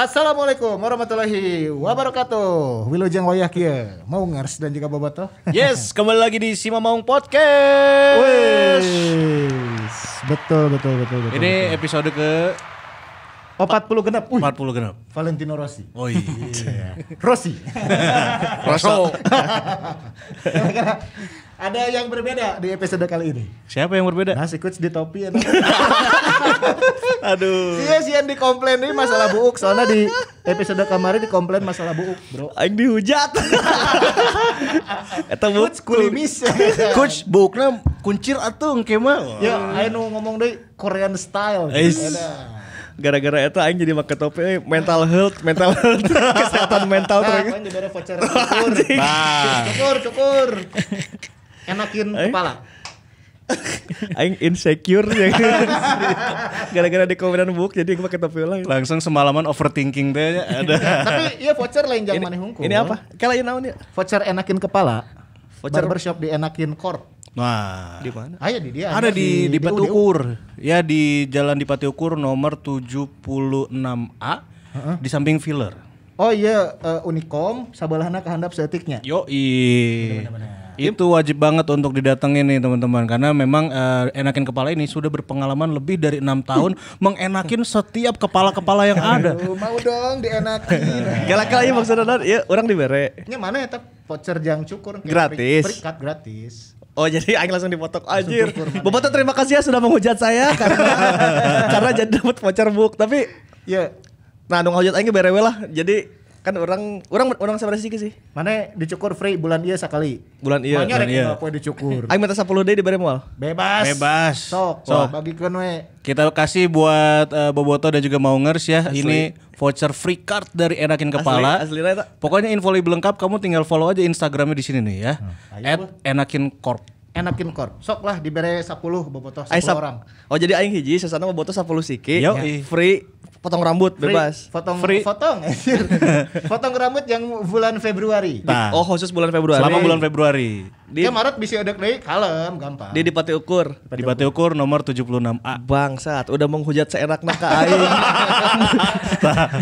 Assalamualaikum warahmatullahi wabarakatuh. Wilujeng wayah kieu, mau ngers dan juga bobotoh. Yes, kembali lagi di Si Mamaung Podcast. Wes. Betul. Ini episode ke 40 genap. 40 genap. Valentino Rossi. Oh iya. Rossi. Rosso. Ada yang berbeda di episode kali ini. Siapa yang berbeda? Nasi kuts di topi ya. Aduh. Sia-sian dikomplain nih masalah buuk. Soalnya di episode kemarin dikomplain masalah buuk, bro. Aing dihujat. Eta buuk Kuts kulimis. Coach buukna kuncir atuh engke mah. Ya, ayo ngomong deh Korean style. Gara-gara eta aing jadi make topi mental health, kesehatan mental Nah, terus. kan juga ada voucher cukur. Enakin kepala. Aing insecure ya. Gara-gara di komenan buuk jadi gue pakai topi ulang. Langsung semalaman overthinking teh ada. Tapi iya voucher lain jang maneh hungkul. Ini apa? Kalian naon ya? Voucher enakin kepala. Voucher Barbershop di Enakin Corp. Nah, Di mana? Aya di dia. ada di Pati Ukur. Ya di Jalan di Pati Ukur nomor 76A di samping filler. Oh iya, Unicom sabelahna kehandap seetiknya. Yoi. Itu wajib banget untuk didatengin nih teman-teman karena memang Enakin Kepala ini sudah berpengalaman lebih dari 6 tahun mengenakin setiap kepala-kepala yang ada. Aduh, mau dong dienakin. Galak-galak ya maksudnya ya orang dibere. Nya mana eta voucher jang cukur Gratis. Free cut gratis. Oh jadi aing langsung dipotok anjir. Bobotoh terima kasih ya sudah menghujat saya karena jadi dapat voucher book tapi Iya. nah nu ngahujat aing berewe lah. Jadi kan orang sabar sih sih. Mana dicukur free bulan ieu sakali. Bulan ieu. Manya rek poe dicukur. Aing minta 10 deui dibere moal. Bebas. Sok. Bagikeun we. Kita kasih buat Bobotoh dan juga Maungers ya. Asli. Ini voucher free card dari Enakin Kepala. Asli eta. Pokoknya info lebih lengkap kamu tinggal follow aja Instagramnya di sini nih ya. @enakin corp. Enakin Corp. Sok lah dibere 10 bobotoh 10 orang. Oh jadi aing hiji sasana Bobotoh 10 siki. Yoi. Free potong rambut Free, bebas. Potong Free. anjir. Potong rambut yang bulan Februari. Nah, Oh khusus bulan Februari. selama bulan Februari. di Dia Maret bisa edek deui kalem gampang. di Pati Ukur. Di Pati Ukur nomor 76A. Bangsat, udah menghujat seenakna ka aing.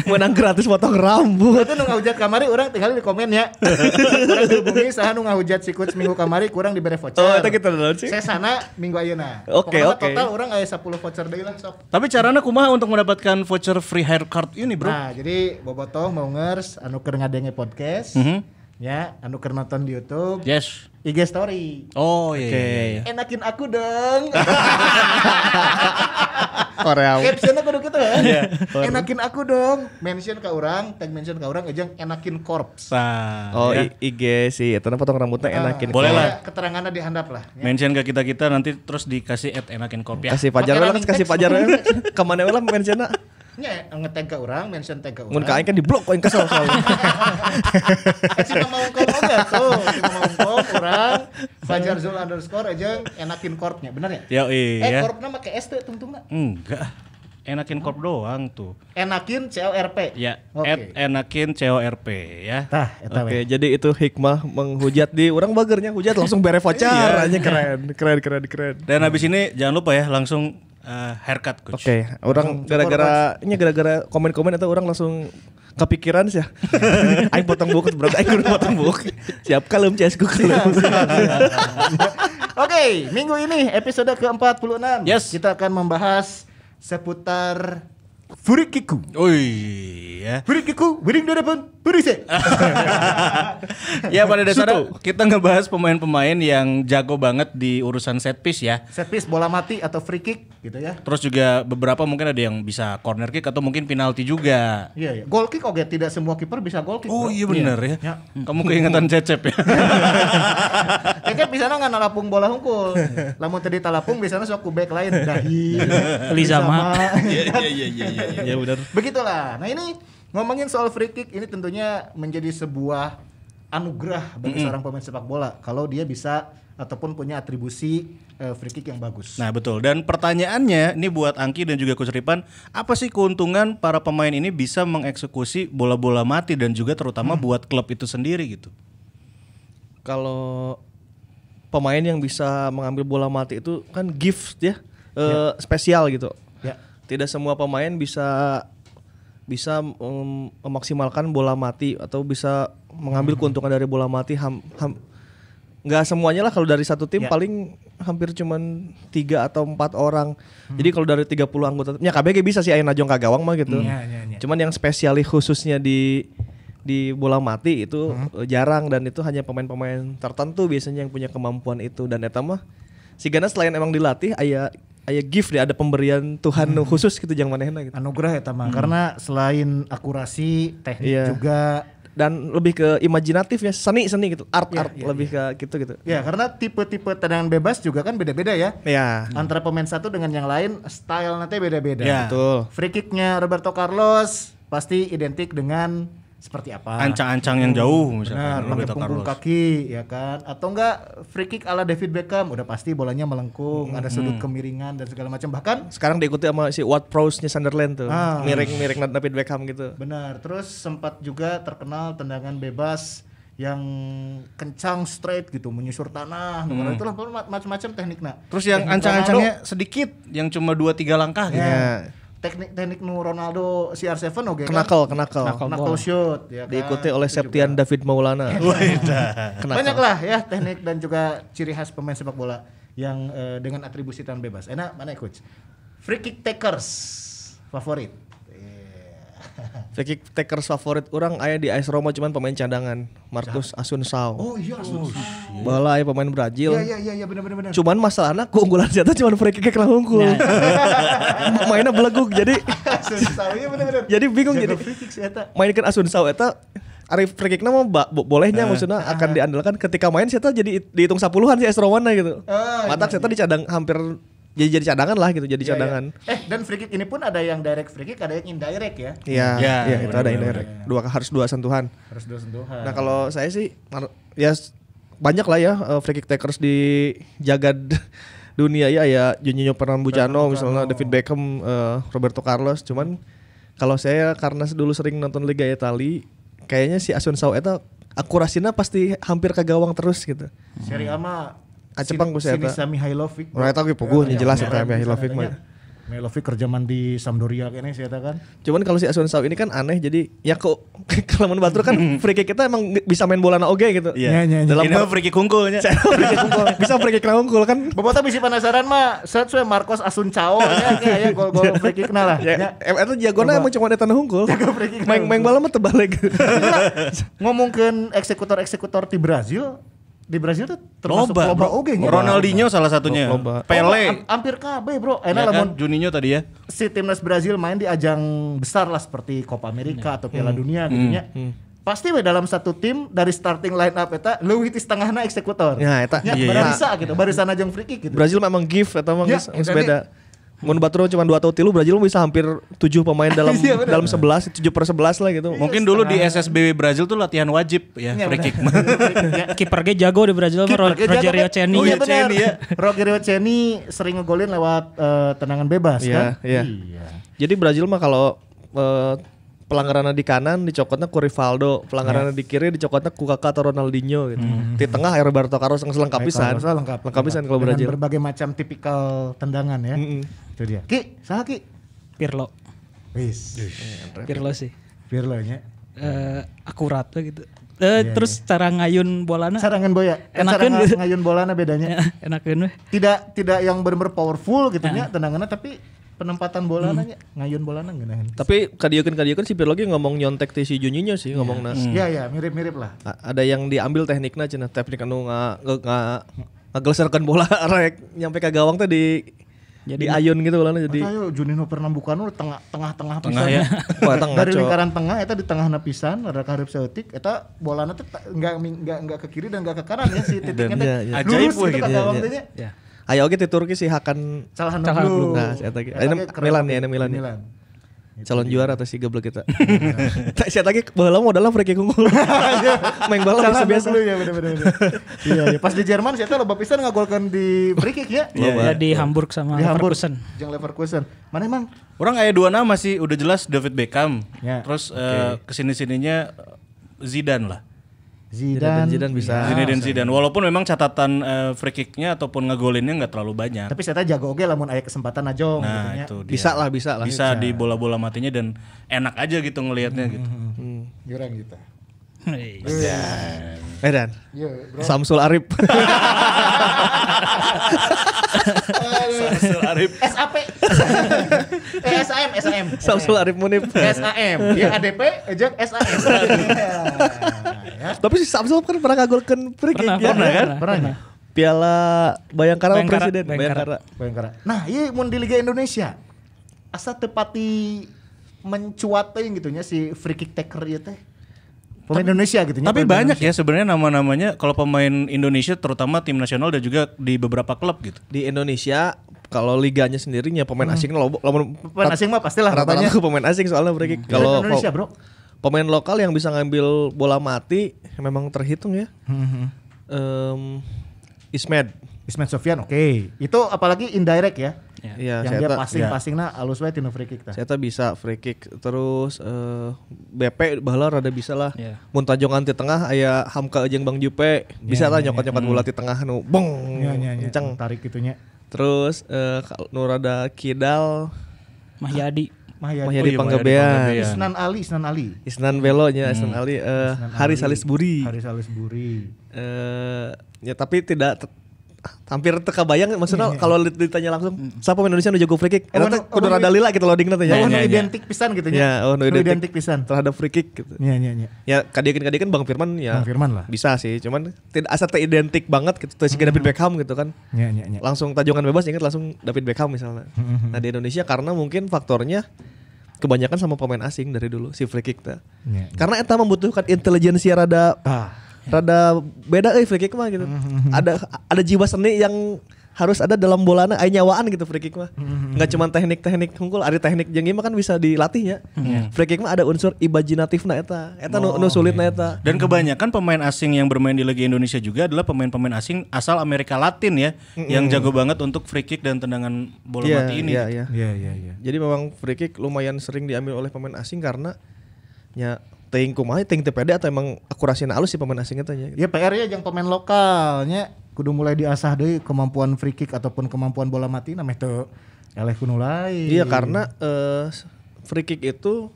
Menang gratis potong rambut. Itu nu ngahujat kamari urang tinggal di komen ya. Urang dihubungi saha nu ngahujat si coach minggu kamari kurang dibere voucher. Oh, eta kita dulu sih. Saya sana minggu ayeuna. Oke, Pokokna oke. Total urang aya 10 voucher deui lah sok. Tapi caranya kumaha untuk mendapatkan voucher free hair card ini, Bro? Nah, jadi bobotoh Maungers anu keur ngadenge podcast. Ya, anu keur nonton di YouTube. Yes. IG story. Oh iya. Enakin aku dong. Korea. Captionnya kudu gitu kan. Iya. Enakin aku dong. Mention ke orang, tag mention ke orang ejang enakin corps. Nah, Oh ya. IG sih, eta potong rambutnya enakin. Boleh lah. Keterangannya dihandap lah. Ya. Mention ke kita nanti terus dikasih @enakin corp ya. Kasih pajar Pakai lah, running kasih text. pajar lah. Kemana lah mentionnya? Nya nge-tag ke orang, mention tag ke Mun ka orang. aing kan di blok aing kesel soalnya. Si Mama Ungkong oge tuh. Si Mama Ungkong orang Fajar Zul _ aja enakin corpnya, bener ya? Ya iya. Corpnya make S tuh tungtungna. Enggak. Enakin corp doang tuh. Enakin CORP. Ya, Oke. @enakin CORP ya. Tah, eta Oke, we. jadi itu hikmah menghujat di orang bagernya hujat langsung bere voucher aja keren. Dan habis ini jangan lupa ya langsung haircut coach. Oke, orang gara-gara komen-komen itu orang langsung kepikiran sih ya. Aing potong buku berarti aing udah potong buku. Siap kalem CS ku kalem. Oke, minggu ini episode ke-46. Yes. Kita akan membahas seputar Furikiku. Ui ya. Furikiku, winning dadapan, berise. Ya pada dasarnya kita ngebahas pemain-pemain yang jago banget di urusan set piece ya. Set piece bola mati atau free kick gitu ya. Terus juga beberapa mungkin ada yang bisa corner kick atau mungkin penalti juga. Iya, iya. Goal kick oke, tidak semua kiper bisa goal kick. Oh bro. iya benar ya. Ya. Kamu keingetan Cecep ya. Cecep bisa nggak nalapung bola hungkul. Lamun tadi talapung biasanya sok ku back lain dahi. Lizama. Iya. Ya benar. Begitulah. Nah ini ngomongin soal free kick ini tentunya menjadi sebuah anugerah bagi seorang pemain sepak bola kalau dia bisa ataupun punya atribusi free kick yang bagus. Nah betul, dan pertanyaannya ini buat Angki dan juga Coach Ripan, apa sih keuntungan para pemain ini bisa mengeksekusi bola-bola mati dan juga terutama buat klub itu sendiri gitu? Kalau pemain yang bisa mengambil bola mati itu kan gift ya, spesial gitu. Ya. Tidak semua pemain bisa bisa memaksimalkan bola mati atau bisa mengambil keuntungan dari bola mati. Nggak semuanya lah, kalau dari satu tim paling hampir cuman 3 atau 4 orang. Jadi kalau dari 30 anggota timnya KBG bisa sih aya najong ka gawang mah gitu. Cuman yang spesialis khususnya di bola mati itu jarang, dan itu hanya pemain-pemain tertentu biasanya yang punya kemampuan itu. Dan eta mah sigana selain emang dilatih aya gift deh, ada pemberian Tuhan khusus gitu yang manehna gitu. Anugerah eta mah karena selain akurasi, teknik juga dan lebih ke imajinatif ya, seni gitu, art lebih ke gitu. Ya, karena tipe-tipe tendangan bebas juga kan beda-beda ya. Iya. Antara pemain satu dengan yang lain style nanti beda-beda. Ya. Betul. Free kicknya Roberto Carlos pasti identik dengan seperti apa? Ancang-ancang yang jauh Benar, misalkan pakai Roberto punggung Carlos. kaki ya kan, atau enggak free kick ala David Beckham udah pasti bolanya melengkung, ada sudut kemiringan dan segala macam, bahkan Sekarang diikuti sama si Ward Prowse-nya Sunderland tuh. Miring David Beckham gitu. benar. Terus sempat juga terkenal tendangan bebas yang kencang straight gitu, menyusur tanah, itulah macam-macam tekniknya. Terus yang ancang-ancangnya sedikit, yang cuma 2-3 langkah gitu. Ya. Teknik nu Ronaldo CR7 oke kan? Knuckle shoot ya kan? Diikuti oleh Septian David Maulana. Banyak lah ya teknik dan juga ciri khas pemain sepak bola yang dengan atribusi tangan bebas. Enak mana coach? Free kick takers favorit. Free kick takers favorit orang aya di AS Roma cuman pemain cadangan, Marcus Assunção. Oh iya, Bala aya pemain Brazil. Iya benar. Cuman masalahnya keunggulan siapa cuman free kick lah unggul. Mainnya beleguk jadi iya benar. jadi bingung jadi. Free kick eta. Mainkan Assunção eta ari free kickna mah bolehnya maksudnya akan diandalkan ketika main siapa jadi dihitung 10-an si AS Roma gitu. Matak siapa dicadang hampir jadi cadangan lah gitu, jadi cadangan. Dan free kick ini pun ada yang direct free kick, ada yang indirect ya. Iya, itu ada indirect. Harus dua sentuhan. Harus dua sentuhan. Nah, kalau saya sih ya banyak lah ya free kick takers di jagad dunia ya Juninho Pernambucano misalnya, David Beckham, Roberto Carlos. Cuman kalau saya karena dulu sering nonton Liga Italia, kayaknya si Assunção eta akurasinya pasti hampir ke gawang terus gitu. Serie A mah Kacepang ku saya eta. Sinisa Mihailovic. Ora eta ge puguhnya jelas eta Mihailovic mah. Mihailovic kerjaman di Sampdoria kayaknya sih eta kan. Cuman kalau si Assunção ini kan aneh, jadi ya kok kalau mun batur kan free kick kita emang bisa main bola oge gitu. Iya. Dalam Ini mah free kick unggulnya. Bisa free kick unggul kan. Bobota bisa penasaran mah search we Marcos Assunção ya gol-gol free kick lah. Ya, eta jagona emang cuma eta nu unggul. Main bola mah terbalik. Ngomongkeun eksekutor di Brazil tuh termasuk loba oge nya. Ronaldinho salah satunya. Pele. Hampir kabeh, Bro. Ya kan? Juninho tadi ya. Si timnas Brazil main di ajang besar lah seperti Copa America atau Piala Dunia gitu nya. Pasti we dalam satu tim dari starting line up eta leuwih ti setengahna eksekutor. Ya eta. Barisa gitu, barisan ajang free kick gitu. Brazil memang gift eta mah geus beda. Mun batur cuma 2 atau 3 Brazil bisa hampir 7 pemain dalam 11, 7/11 lah gitu. Mungkin dulu di SSBW Brazil tuh latihan wajib ya free kick. Kiper ge jago di Brazil mah Rogerio Ceni. Oh iya benar. Rogerio Ceni sering ngegolin lewat tendangan bebas kan? Iya. Jadi Brazil mah kalau pelanggarannya di kanan dicokotnya ku Rivaldo, pelanggarannya di kiri dicokotnya ku Kaká atau Ronaldinho gitu. Di tengah Roberto Carlos yang lengkap pisan. Lengkap pisan kalau Brazil. Berbagai macam tipikal tendangan ya. Itu dia. Ki, saha Ki? Pirlo. Wis. Pirlo sih. Pirlo nya. Akurat gitu. Terus cara ngayun bolana. Sarangan boya. Enakeun cara ngayun bolana bedanya. Enakeun we. Tidak yang benar-benar powerful gitu nya tendangannya, tapi penempatan bolana nya ngayun bolana ngeunaheun. Tapi kadieun si Pirlo ge ngomong nyontek ti si Juninho sih ngomongna. Iya, mirip-mirip lah. Ada yang diambil tekniknya cenah, teknik anu ngageleserkeun bola rek nyampe ke gawang teh di ayun gitu bolana jadi. Ayo Juninho Pernambucano tengah pisan. ya. Dari lingkaran tengah eta di tengahna pisan ada karep saeutik eta bolana teh enggak ke kiri dan enggak ke kanan ya si titiknya teh. Ajaib Lurus gitu gitu. ke gawang teh nya. Ayo oke di Turki sih Hakan Calhanoglu. Nah, eta ge. Milan ya, Milan. Calon juara atau si geblek kita. Saya lagi baheula modalna free kick unggul. Main bola biasa. Ya bener. Iya, pas di Jerman saya loba pisan ngagolkeun di free kick ya. Ya di Hamburg sama Leverkusen. Jeung Leverkusen. Mana emang? Orang aya 2 nama sih udah jelas David Beckham. Ya. Terus kesini-sininya Zidane lah. Zidane bisa. Zinedine Zidane. Walaupun memang catatan free kick-nya ataupun ngegolinnya nggak terlalu banyak. Tapi saya jago oge lamun aya kesempatan najong gitu Nah nya. itu dia. Bisa lah. Bisa di bola-bola matinya dan enak aja gitu ngelihatnya gitu. Jurang gitu. Hei. Dan Iya, bro. Samsul Arif. Samsul Arif. SAP. SAM. Samsul Arif Munib. SAM. Ya ADP ejak SAM. Ya. Tapi si Samsul kan pernah ngagolkeun free kick ya. Pernah. Piala Bayangkara Bayangkara. Presiden. Bayangkara. Nah, iya mun di Liga Indonesia asa tepati mencuat teuing gitu nya si free kick taker ieu teh. Pemain Indonesia gitu nya. Tapi banyak ya sebenarnya nama-namanya kalau pemain Indonesia terutama tim nasional dan juga di beberapa klub gitu. Di Indonesia kalau liganya sendirinya pemain asingnya Pemain asing mah pastilah rata-rata rata-rata pemain asing soalnya free kick. kalau Kalau Indonesia, Bro. pemain lokal yang bisa ngambil bola mati memang terhitung ya. Ismet Sofyan oke. Itu apalagi indirect ya. Iya, Yang dia passing-passingna alus wae tina free kick tah. Saya bisa free kick terus BP baheula rada bisa lah. Iya. Mun tajongan ti tengah aya Hamka jeung Bang Jupe bisa lah nyokot-nyokot bola ti tengah nu bong kenceng. Tarik gitunya. Terus nu rada kidal Mahyadi. Mahyadi iya, Panggabean. Panggabean. Isnan Ali. Isnan Belonya, Isnan Ali Haris Salisbury. Haris Salisbury. Ya tapi tidak hampir terkebayang maksudnya kalau ditanya langsung siapa pemain Indonesia nu jago free kick eta teh kudu rada lila gitu loading teh ya. Oh, identik pisan gitu nya. Ya, identik pisan terhadap free kick gitu. Iya. Ya kadieun Bang Firman ya. Bang Firman lah. Bisa sih, cuman tidak asa teh identik banget gitu si David Beckham gitu kan. Iya. Langsung tajongan bebas ingat langsung David Beckham misalnya. Nah di Indonesia karena mungkin faktornya kebanyakan sama pemain asing dari dulu si free kick teh. Iya. Karena eta membutuhkan intelijensia rada beda free kick mah gitu. Ada jiwa seni yang harus ada dalam bolana aya nyawaan gitu free kick mah. Enggak cuma teknik-teknik hungkul, ada teknik jeung mah kan bisa dilatih ya. Free kick mah ada unsur imajinatifna eta. Eta nu sulitna eta. Dan kebanyakan pemain asing yang bermain di Liga Indonesia juga adalah pemain-pemain asing asal Amerika Latin ya, yang jago banget untuk free kick dan tendangan bola mati ini. Iya. Iya. Jadi memang free kick lumayan sering diambil oleh pemain asing karena nya teuing kumaha teuing teu pede atau emang akurasina halus si pemain asing eta nya. Ya PR-nya jeung pemain lokalnya kudu mulai diasah deui kemampuan free kick ataupun kemampuan bola mati na meh teu eleh kudu lain. Iya karena free kick itu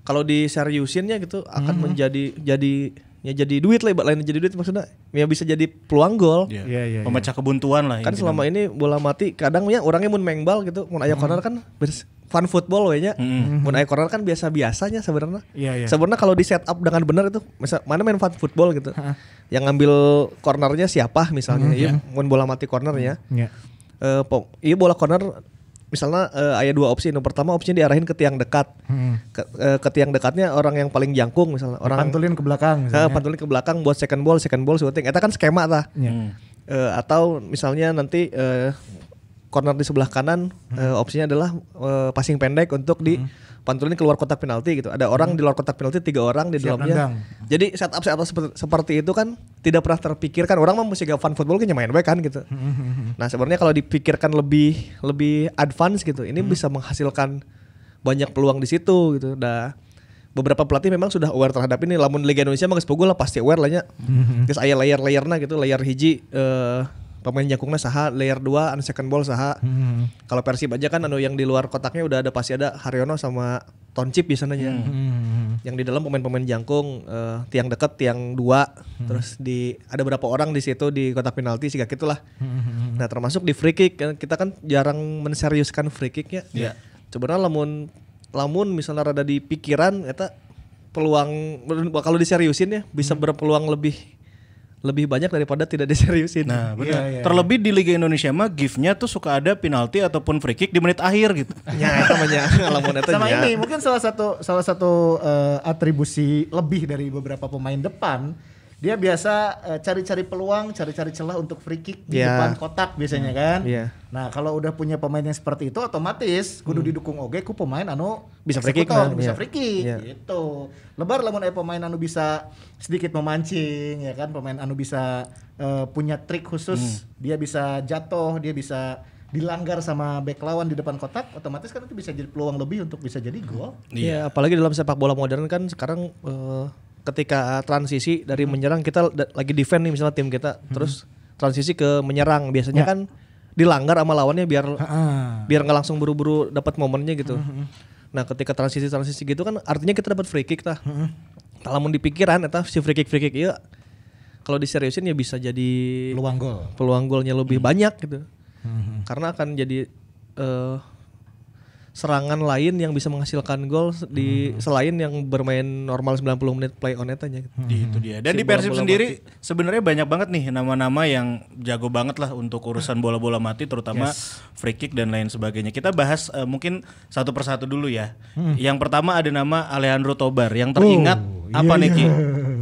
kalau diseriusinnya gitu akan jadi duit lah, lain jadi duit maksudnya ya bisa jadi peluang gol. Iya. Pemecah kebuntuan lah. Kan selama ini bola mati kadang ya orangnya mun mengbal gitu, mun aya corner kan fun football we nya. Mun aya corner kan biasa-biasanya sebenarnya. Iya. Sebenarnya kalau di set up dengan benar itu mana main fun football gitu. Yang ngambil cornernya siapa misalnya. Iya, mun bola mati cornernya. Iya. Iya bola corner misalnya ada dua opsi. Yang pertama opsinya diarahin ke tiang dekat. Ke tiang dekatnya orang yang paling jangkung misalnya. Orang pantulin ke belakang misalnya. Pantulin ke belakang buat second ball shooting. Itu kan skema tah. Atau misalnya nanti corner di sebelah kanan opsinya adalah passing pendek untuk di pantulin keluar kotak penalti gitu. Ada orang di luar kotak penalti, 3 orang di dalamnya. Jadi setup seperti itu kan tidak pernah terpikirkan. Orang mah mesti gak fun football kan main baik kan gitu. Nah sebenarnya kalau dipikirkan lebih advance gitu, ini bisa menghasilkan banyak peluang di situ gitu. Dah beberapa pelatih memang sudah aware terhadap ini. Lamun Liga Indonesia mah geus pogol lah pasti aware lah nya. Geus aya layer-layerna gitu, layer hiji pemain jangkungna saha, layer 2 anu second ball saha. Kalau Persib aja kan anu yang di luar kotaknya udah ada pasti ada Haryono sama Toncip biasanya. Yang di dalam pemain-pemain jangkung tiang dekat, tiang 2. Terus ada berapa orang di situ di kotak penalti sih kayak gitulah. Nah, termasuk di free kick kita kan jarang menseriuskan free kicknya. Sebenarnya lamun misalnya rada di pikiran eta peluang kalau diseriusin ya bisa berpeluang lebih banyak daripada tidak diseriusin. Nah, benar. Iya. Terlebih di Liga Indonesia mah gift-nya tuh suka ada penalti ataupun free kick di menit akhir gitu. Ya, itu namanya ngalamun eta. Sama ini mungkin salah satu atribusi lebih dari beberapa pemain depan. Dia biasa cari-cari peluang, cari-cari celah untuk free kick di depan kotak biasanya kan. Nah, kalau udah punya pemain yang seperti itu otomatis kudu didukung oge ku pemain anu bisa free kick bisa free kick gitu. Lebar lamun aya pemain anu bisa sedikit memancing ya kan, pemain anu bisa punya trik khusus, dia bisa jatuh, dia bisa dilanggar sama back lawan di depan kotak, otomatis kan itu bisa jadi peluang lebih untuk bisa jadi gol. Iya, apalagi dalam sepak bola modern kan sekarang ketika transisi dari menyerang kita lagi defend nih misalnya tim kita terus transisi ke menyerang biasanya kan dilanggar sama lawannya biar nggak langsung buru-buru dapat momennya gitu. Nah ketika transisi gitu kan artinya kita dapat free kick tah. Kalau mau di pikiran eta si free kick iya kalau diseriusin ya bisa jadi peluang golnya lebih banyak gitu. Karena akan jadi serangan lain yang bisa menghasilkan gol di selain yang bermain normal 90 menit play on etanya gitu. Itu dia. Dan di Persib sendiri sebenarnya banyak banget nih nama-nama yang jago banget lah untuk urusan bola-bola mati terutama free kick dan lain sebagainya. Kita bahas mungkin satu persatu dulu ya. Yang pertama ada nama Alejandro Tobar yang teringat nih Ki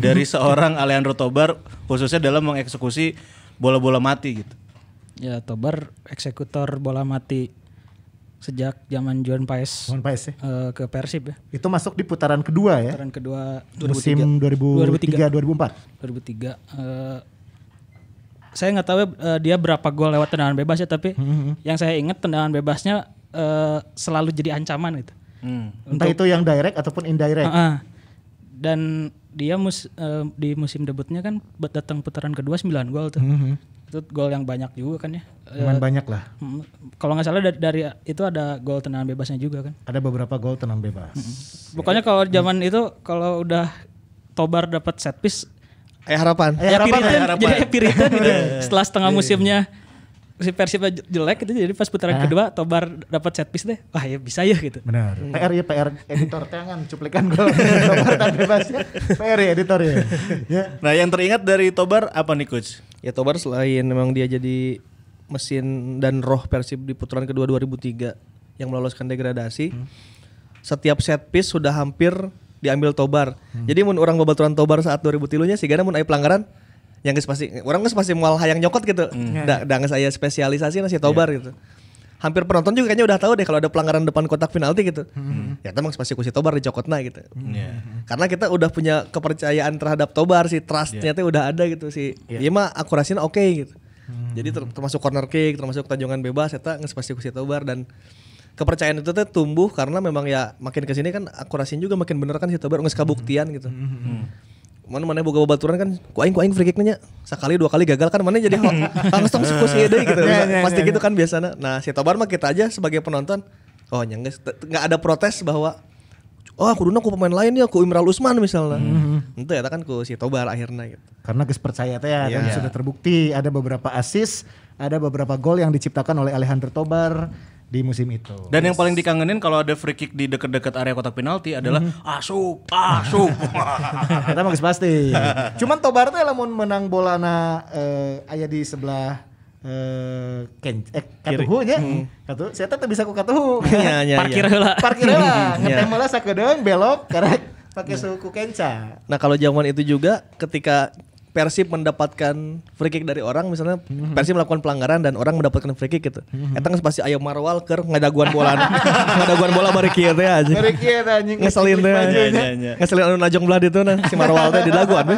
dari seorang Alejandro Tobar khususnya dalam mengeksekusi bola-bola mati gitu. Ya Tobar eksekutor bola mati sejak zaman Juan Paes ya. Ke Persib ya. Itu masuk di putaran kedua ya. Putaran kedua musim 2003. Saya nggak tahu dia berapa gol lewat tendangan bebas ya, tapi yang saya ingat tendangan bebasnya selalu jadi ancaman gitu. Entah itu yang direct ataupun indirect. Dan dia di musim debutnya kan datang putaran kedua 9 gol tuh. Itu gol yang banyak juga kan ya. Lumayan banyak lah. Kalau nggak salah dari itu ada gol tendangan bebasnya juga kan. Ada beberapa gol tendangan bebas. Pokoknya kalau zaman itu kalau udah Tobar dapat set piece harapan. Jadi Piritan gitu. Setelah setengah musimnya si Persib jelek gitu, jadi pas putaran kedua Tobar dapat set piece deh. Wah ya bisa ya gitu. Benar. PR editor tangan cuplikan gol Tobar tendangan bebas. PR ya editor ya. Nah, yang teringat dari Tobar apa nih coach? Ya Tobar selain memang dia jadi mesin dan roh Persib di putaran kedua 2003 yang meloloskan degradasi. Setiap set piece sudah hampir diambil Tobar. Jadi mun orang babaturan Tobar saat 2003-nya sigana mun aya pelanggaran yang geus pasti orang geus pasti moal hayang nyokot gitu. Da geus aya spesialisasi na si Tobar gitu. Hampir penonton juga kayaknya udah tahu deh kalau ada pelanggaran depan kotak penalti gitu. Ya emang pasti ku si Tobar dicokotna gitu. Karena kita udah punya kepercayaan terhadap Tobar sih, trustnya tuh udah ada gitu sih. Iya mah akurasinya oke gitu. Jadi termasuk corner kick, termasuk tanjongan bebas eta geus pasti ku si Tobar dan kepercayaan itu tuh tumbuh karena memang ya makin kesini kan akurasinya juga makin bener kan si Tobar geus kabuktian gitu. Mana boga babaturan kan kuaing free kick-nya sekali 2 kali gagal kan mana jadi langsung eksekusi deui gitu. Pasti gitu kan biasanya. Nah, si Tobar mah kita aja sebagai penonton nya enggak ada protes bahwa kuduna ku pemain lain ya ku Imral Usman misalnya. Itu ya kan ku si Tobar akhirnya gitu. Karena geus percaya teh ya dan sudah terbukti ada beberapa assist, ada beberapa gol yang diciptakan oleh Alejandro Tobar di musim itu. Dan yang paling dikangenin kalau ada free kick di dekat-dekat area kotak penalti adalah asup. Kita mah geus pasti. Cuman Tobar teh lamun menang bolana aya di sebelah katuhu nya. Katuhu saya teh bisa ku katuhu. Parkir heula. Ngetem heula sakedeung belok karek pakai suku kenca. Nah, kalau zaman itu juga ketika Persib mendapatkan free kick dari orang misalnya Persib melakukan pelanggaran dan orang mendapatkan free kick gitu. Eta geus pasti aya marwal keur ngadaguan bola. Ngadaguan bola bari kieu teh aja. Bari kieu teh anjing. Ngeselin teh. Ngeselin anu najong belah ditu nah si marwal teh didaguan we.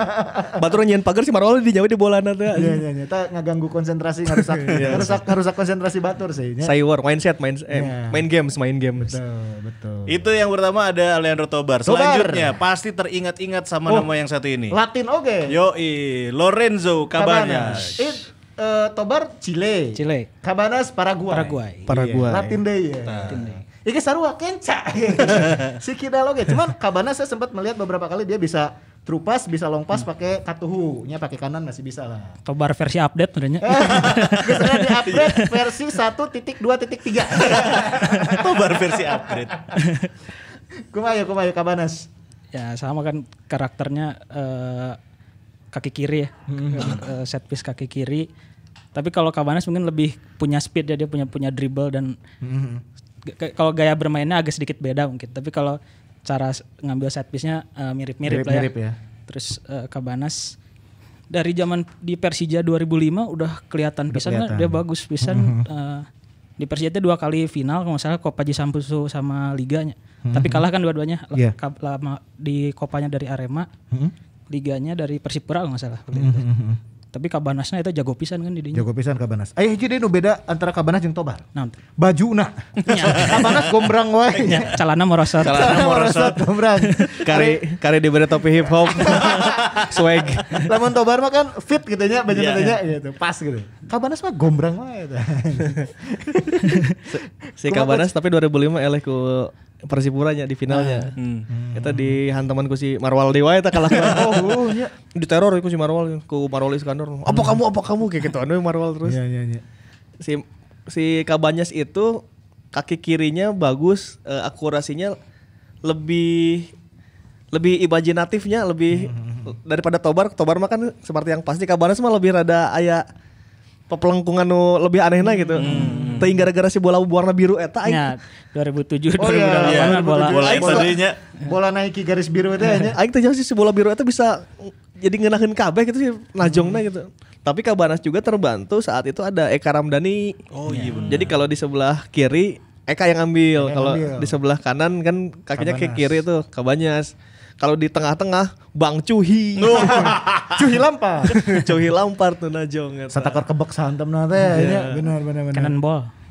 Batur nyieun pager si marwal di jauh di bolana teh. Iya eta ngaganggu konsentrasi ngarusak konsentrasi batur sih nya. Cyber main games. Betul. Itu yang pertama ada Alejandro Tobar. Selanjutnya pasti teringat-ingat sama nama yang satu ini. Latin oge. Yoi. Lorenzo Cabanas. Tobar Chile. Cabanas Paraguay. Latin deui ya. Iki sarua kenca. Si Kidal oge. Cuman Cabanas saya sempat melihat beberapa kali dia bisa true pass, bisa long pass pakai katuhu, nya pakai kanan masih bisa lah. Tobar versi update sebenarnya. Biasanya di update versi 1.2.3. Tobar versi update. Kumaha Cabanas. Ya sama kan karakternya kaki kiri ya, set piece kaki kiri. Tapi kalau Cabanas mungkin lebih punya speed ya, dia punya dribble dan kalau gaya bermainnya agak sedikit beda mungkin. Tapi kalau cara ngambil set piece-nya mirip-mirip lah ya. Terus Cabanas dari zaman di Persija 2005 udah kelihatan pisan dia bagus pisan. Di Persija itu 2 kali final kalau nggak salah Copa Jisampusu sama liganya. Tapi kalah kan dua-duanya. Lama di Kopanya dari Arema. Liganya dari Persipura kalau nggak salah. Tapi Cabanasnya itu jago pisan kan di dinya. Jago pisan Cabanas. Aya hiji deui nu beda antara Cabanas jeung Tobar. Naon? Bajuna. Cabanas gombrang wae. Calana merosot. Gombrang. Kari diberi topi hip hop. Swag. Lamun Tobar mah kan fit gitu nya, bajuna teh gitu. Pas gitu. Cabanas mah gombrang wae. Si Cabanas tapi 2005 eleh ku Persipuranya di finalnya. Kita dihantaman ku si Marwal Dewa eta kalah. Iya. Diteror ku si Marwal, ku Marwal Iskandar. Apa kamu kayak gitu anu Marwal terus. Iya. Si Cabanas itu kaki kirinya bagus, akurasinya lebih imajinatifnya lebih daripada Tobar. Tobar mah kan seperti yang pasti, Cabanas mah lebih rada aya pelengkungan nu lebih anehna gitu. Teuing gara-gara si bola warna biru eta aing. Ya, 2007 2008 bola tadinya bola naiki garis biru teh nya. Aing teh si bola biru eta bisa jadi ngeunaheun kabeh gitu sih najongna gitu. Tapi Cabanas juga terbantu saat itu ada Eka Ramdhani. Oh iya benar. Jadi kalau di sebelah kiri Eka yang ambil, kalau di sebelah kanan kan kakinya ke kiri tuh Cabanas. Kalau di tengah-tengah Bang Cuhi. Cuhi Lampar. Cuhi Lampar tuh najong eta. Satakar kebek sahantemna teh nya. Benar.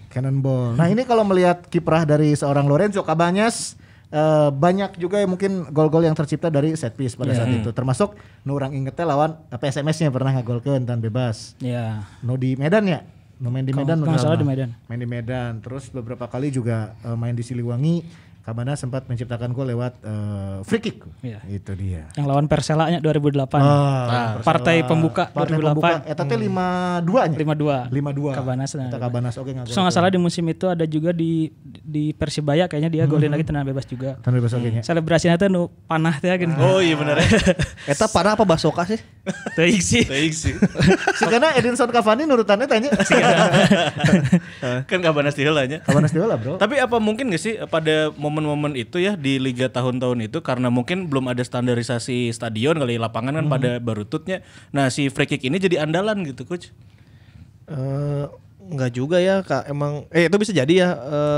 Cannonball. Nah, ini kalau melihat kiprah dari seorang Lorenzo Cabanas, banyak juga yang mungkin gol-gol yang tercipta dari set piece pada saat itu. Termasuk nu urang inget teh lawan PSMS-nya pernah ngagolkeun tan bebas. Iya. Nu di Medan ya? Nu main di Medan. Kalau salah di Medan. Main di Medan. Terus beberapa kali juga main di Siliwangi. Cabanas sempat menciptakan gol lewat free kick. Iya. Itu dia. Yang lawan Persela-nya 2008. Partai pembuka 2008. Eta teh 5-2 nya. 5-2. Cabanas. Eta Cabanas oke ngagol. So nggak salah di musim itu ada juga di Persibaya kayaknya dia golin lagi tendangan bebas juga. Tendangan bebas oke nya. Selebrasinya tuh nu panah teh gini. Oh iya benar ya. Eta panah apa basoka sih? Teuing sih. Karena Edinson Cavani nurutannya tanya. Kan Cabanas di heula nya. Cabanas di heula, Bro. Tapi apa mungkin gak sih pada momen-momen itu ya di liga tahun-tahun itu karena mungkin belum ada standarisasi stadion kali lapangan kan pada barututnya. Nah si free kick ini jadi andalan gitu coach. Enggak juga ya Kak, emang itu bisa jadi ya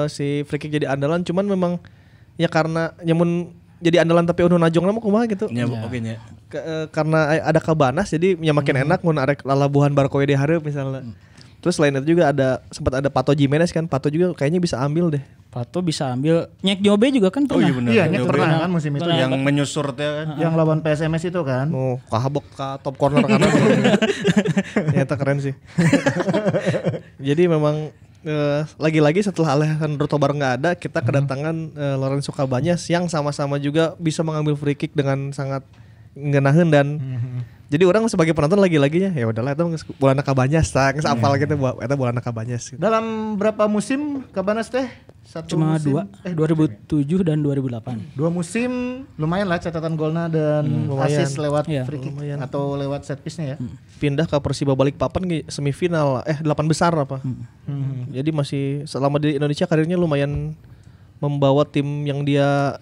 si free kick jadi andalan, cuman memang ya karena nyamun jadi andalan tapi udah najong mah kumaha gitu. Ya, oke nya. Karena ada Cabanas jadi ya makin enak mun arek lalabuhan Barkoe di hareup misalnya. Terus selain itu juga sempat ada Pato Jimenez kan, Pato juga kayaknya bisa ambil deh. Pato bisa ambil. Nyek Jobe juga kan pernah. Oh iya benar. Iya, Nyek pernah kan musim itu. Yang menyusur teh kan. Yang lawan PSMS itu kan. Oh, kahabok ke top corner kanan. Ternyata keren sih. Jadi memang lagi-lagi setelah Alejandro Tobar nggak ada, kita kedatangan Lorenzo Cabanas yang sama-sama juga bisa mengambil free kick dengan sangat ngeunaheun dan jadi orang sebagai penonton lagi-laginya ya udahlah itu bolana Cabanas geus apal gitu eta bolana Cabanas gitu. Dalam berapa musim Cabanas teh? Cuma musim, 2007 dan 2008. 2 musim lumayan lah catatan golnya dan assist lewat free kick atau lewat set piece-nya ya. Pindah ke Persiba Balikpapan di semifinal 8 besar apa. Jadi masih selama di Indonesia karirnya lumayan membawa tim yang dia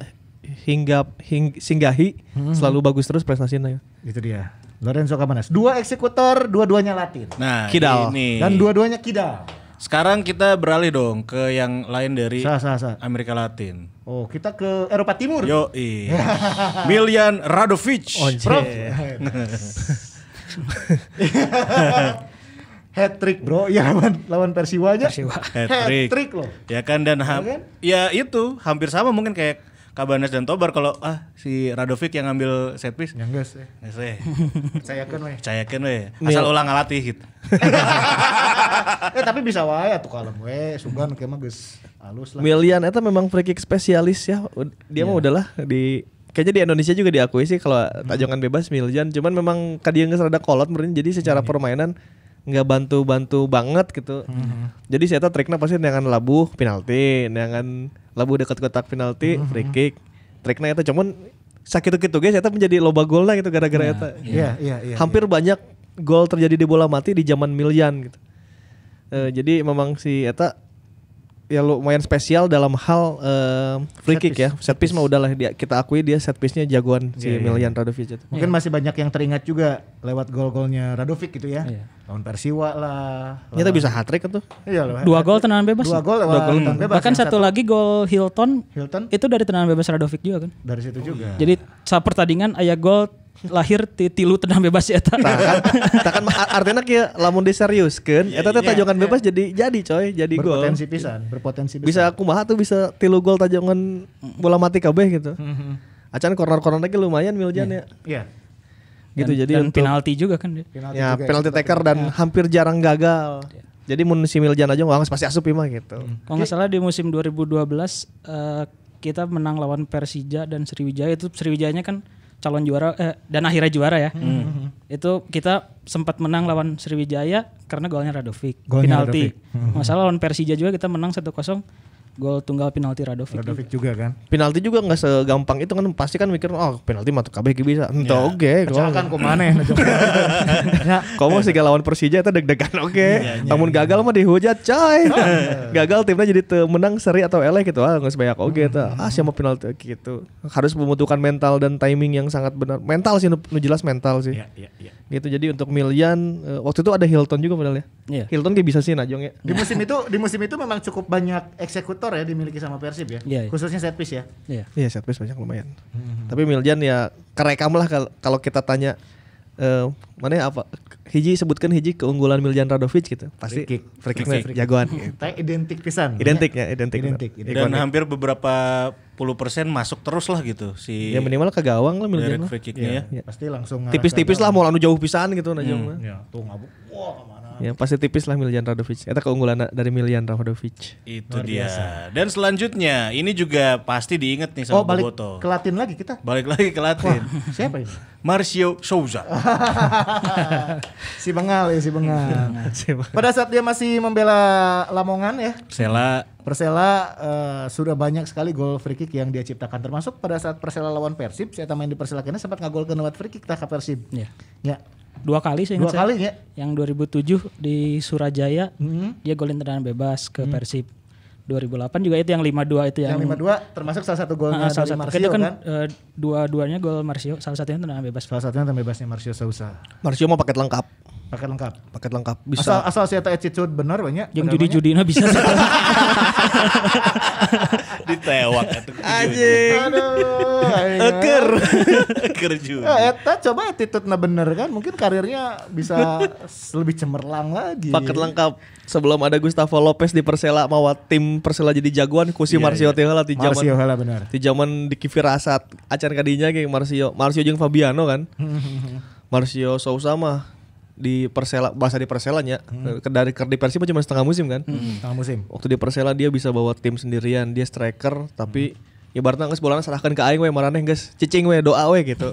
singgahi selalu bagus terus prestasinya ya. Itu dia. Lorenzo Cabanas. 2 eksekutor, dua-duanya Latin. Nah, Kidal. Ini. Dan dua-duanya Kidal. Sekarang kita beralih dong ke yang lain dari Sa. Amerika Latin. Oh, kita ke Eropa Timur. Yoi. Miljan Radovic. Bro. Hat-trick bro, ya lawan Persiwa aja. Hat-trick loh. Ya kan dan ya itu hampir sama mungkin kayak Cabanas dan Tobar kalau si Radovic yang ngambil set piece. Yang geus. Percayakeun we. Asal ulang ngalatih gitu. Tapi bisa wae atuh kalem we, sugan kemah geus halus lah. Miljan eta memang free kick spesialis ya. Dia mah udahlah kayaknya di Indonesia juga diakui sih kalau tajongan bebas Miljan, cuman memang kadieu geus rada kolot meureun jadi secara permainan nggak bantu banget gitu. Jadi saya tahu triknya pasti dengan labuh penalti, dengan labuh dekat kotak penalti, free kick. Triknya itu cuman sakit-gitu guys, saya menjadi loba golnya gitu gara-gara eta. Iya. Hampir banyak gol terjadi di bola mati di zaman Miljan gitu. Jadi memang si eta ya lumayan spesial dalam hal free kick ya. Set piece mah udahlah kita akui dia set piece-nya jagoan si Miljan Radovic itu. Mungkin masih banyak yang teringat juga lewat gol-golnya Radovic gitu ya. Lawan Persiwa lah. Ternyata bisa hat-trick itu. Iya loh. 2 gol tendangan bebas. 2 gol lewat tendangan bebas. Bahkan satu lagi gol Hilton itu itu dari tendangan bebas Radovic juga kan. Dari situ juga. Jadi saat pertandingan aya gol lahir ti tilu tenang bebas eta. Kan artinya kieu lamun diseriuskeun eta teh tajongan bebas jadi coy, jadi gol. Berpotensi besar. Bisa kumaha tuh bisa 3 gol tajongan bola mati kabeh gitu. Acan corner-corner lagi lumayan Miljan ya. Iya. Gitu dan, jadi dan untuk penalti juga kan dia. penalti taker dan hampir jarang gagal. Jadi mun si Miljan aja ngomong pasti asup mah gitu. Kalau nggak salah di musim 2012 kita menang lawan Persija dan Sriwijaya. Itu Sriwijayanya kan calon juara dan akhirnya juara ya. Itu kita sempat menang lawan Sriwijaya karena golnya Radovic. Penalti. Masalah lawan Persija juga kita menang 1-0. Gol tunggal penalti Radovic juga kan. Penalti juga nggak segampang itu kan, pasti kan mikir penalti mah kabeh bisa. Entah oke. Kecelakaan kumaneh. Kamu sih lawan Persija itu deg-degan oke. Namun gagal mah dihujat coy. Gagal timnya jadi menang seri atau eleh gitu. Nggak sebanyak oke itu. Siapa penalti gitu. Harus membutuhkan mental dan timing yang sangat benar. Mental sih nu jelas mental sih. Iya. Gitu jadi untuk Miljan waktu itu ada Hilton juga padahal ya. Iya. Hilton kayak bisa sih Najong ya. Di musim itu memang cukup banyak eksekutor ya dimiliki sama Persib ya. Iya. Khususnya set piece ya. Iya set piece banyak lumayan. Tapi Miljan ya kerekam lah kalau kita tanya mana apa sebutkan keunggulan Miljan Radovic gitu. Pasti free kick jagoan. Identik pisan. Identik. Dan hampir beberapa puluh % masuk terus lah gitu si. Ya minimal ke gawang lah Miljan. Free kicknya ya. Pasti langsung tipis-tipis lah mau anu jauh pisan gitu Najong mah. Ya, tuh ngabuk. Wah, kemana? Ya pasti tipis lah Miljan Radovic. Eta keunggulan dari Miljan Radovic. Itu dia. Dan selanjutnya ini juga pasti diinget nih sama Boboto. Balik ke Latin lagi kita. Balik lagi ke Latin. Siapa ini? Marcio Souza. Si Bengal. Pada saat dia masih membela Lamongan ya. Persela sudah banyak sekali gol free kick yang dia ciptakan, termasuk pada saat Persela lawan Persib, saya main di Persela kena sempat ngagolkeun lewat free kick tah ka Persib. Iya. Ya. 2 kali saya ingat. 2 kali ya. Yang 2007 di Surajaya dia golin tendangan bebas ke Persib. 2008 juga itu yang 5-2 itu yang 5-2 termasuk salah satu golnya dari Marcio itu kan. Dua-duanya gol Marcio, salah satunya tendangan bebas. Salah satunya tendangan bebasnya Marcio Souza. Marcio mah paket lengkap. Bisa. Asal si eta attitude bener banyak. Yang judi-judina bisa. Ditewak atuh. Aduh. Eker judi. Eta coba attitude-na bener kan, mungkin karirnya bisa lebih cemerlang lagi. Paket lengkap. Sebelum ada Gustavo Lopez di Persela mawa tim Persela jadi jagoan ku si Marcio teh heula ti zaman. Marcio heula bener. Ti zaman di Firasat acan kadinya ge Marcio jeung Fabiano kan. Marcio Souza mah di Persela, bahasa di Perselanya dari di Persib cuma setengah musim kan. Setengah musim. Waktu di Persela dia bisa bawa tim sendirian, dia striker tapi ibaratnya geus bolana serahkan ke aing we maraneh geus cicing we doa we gitu.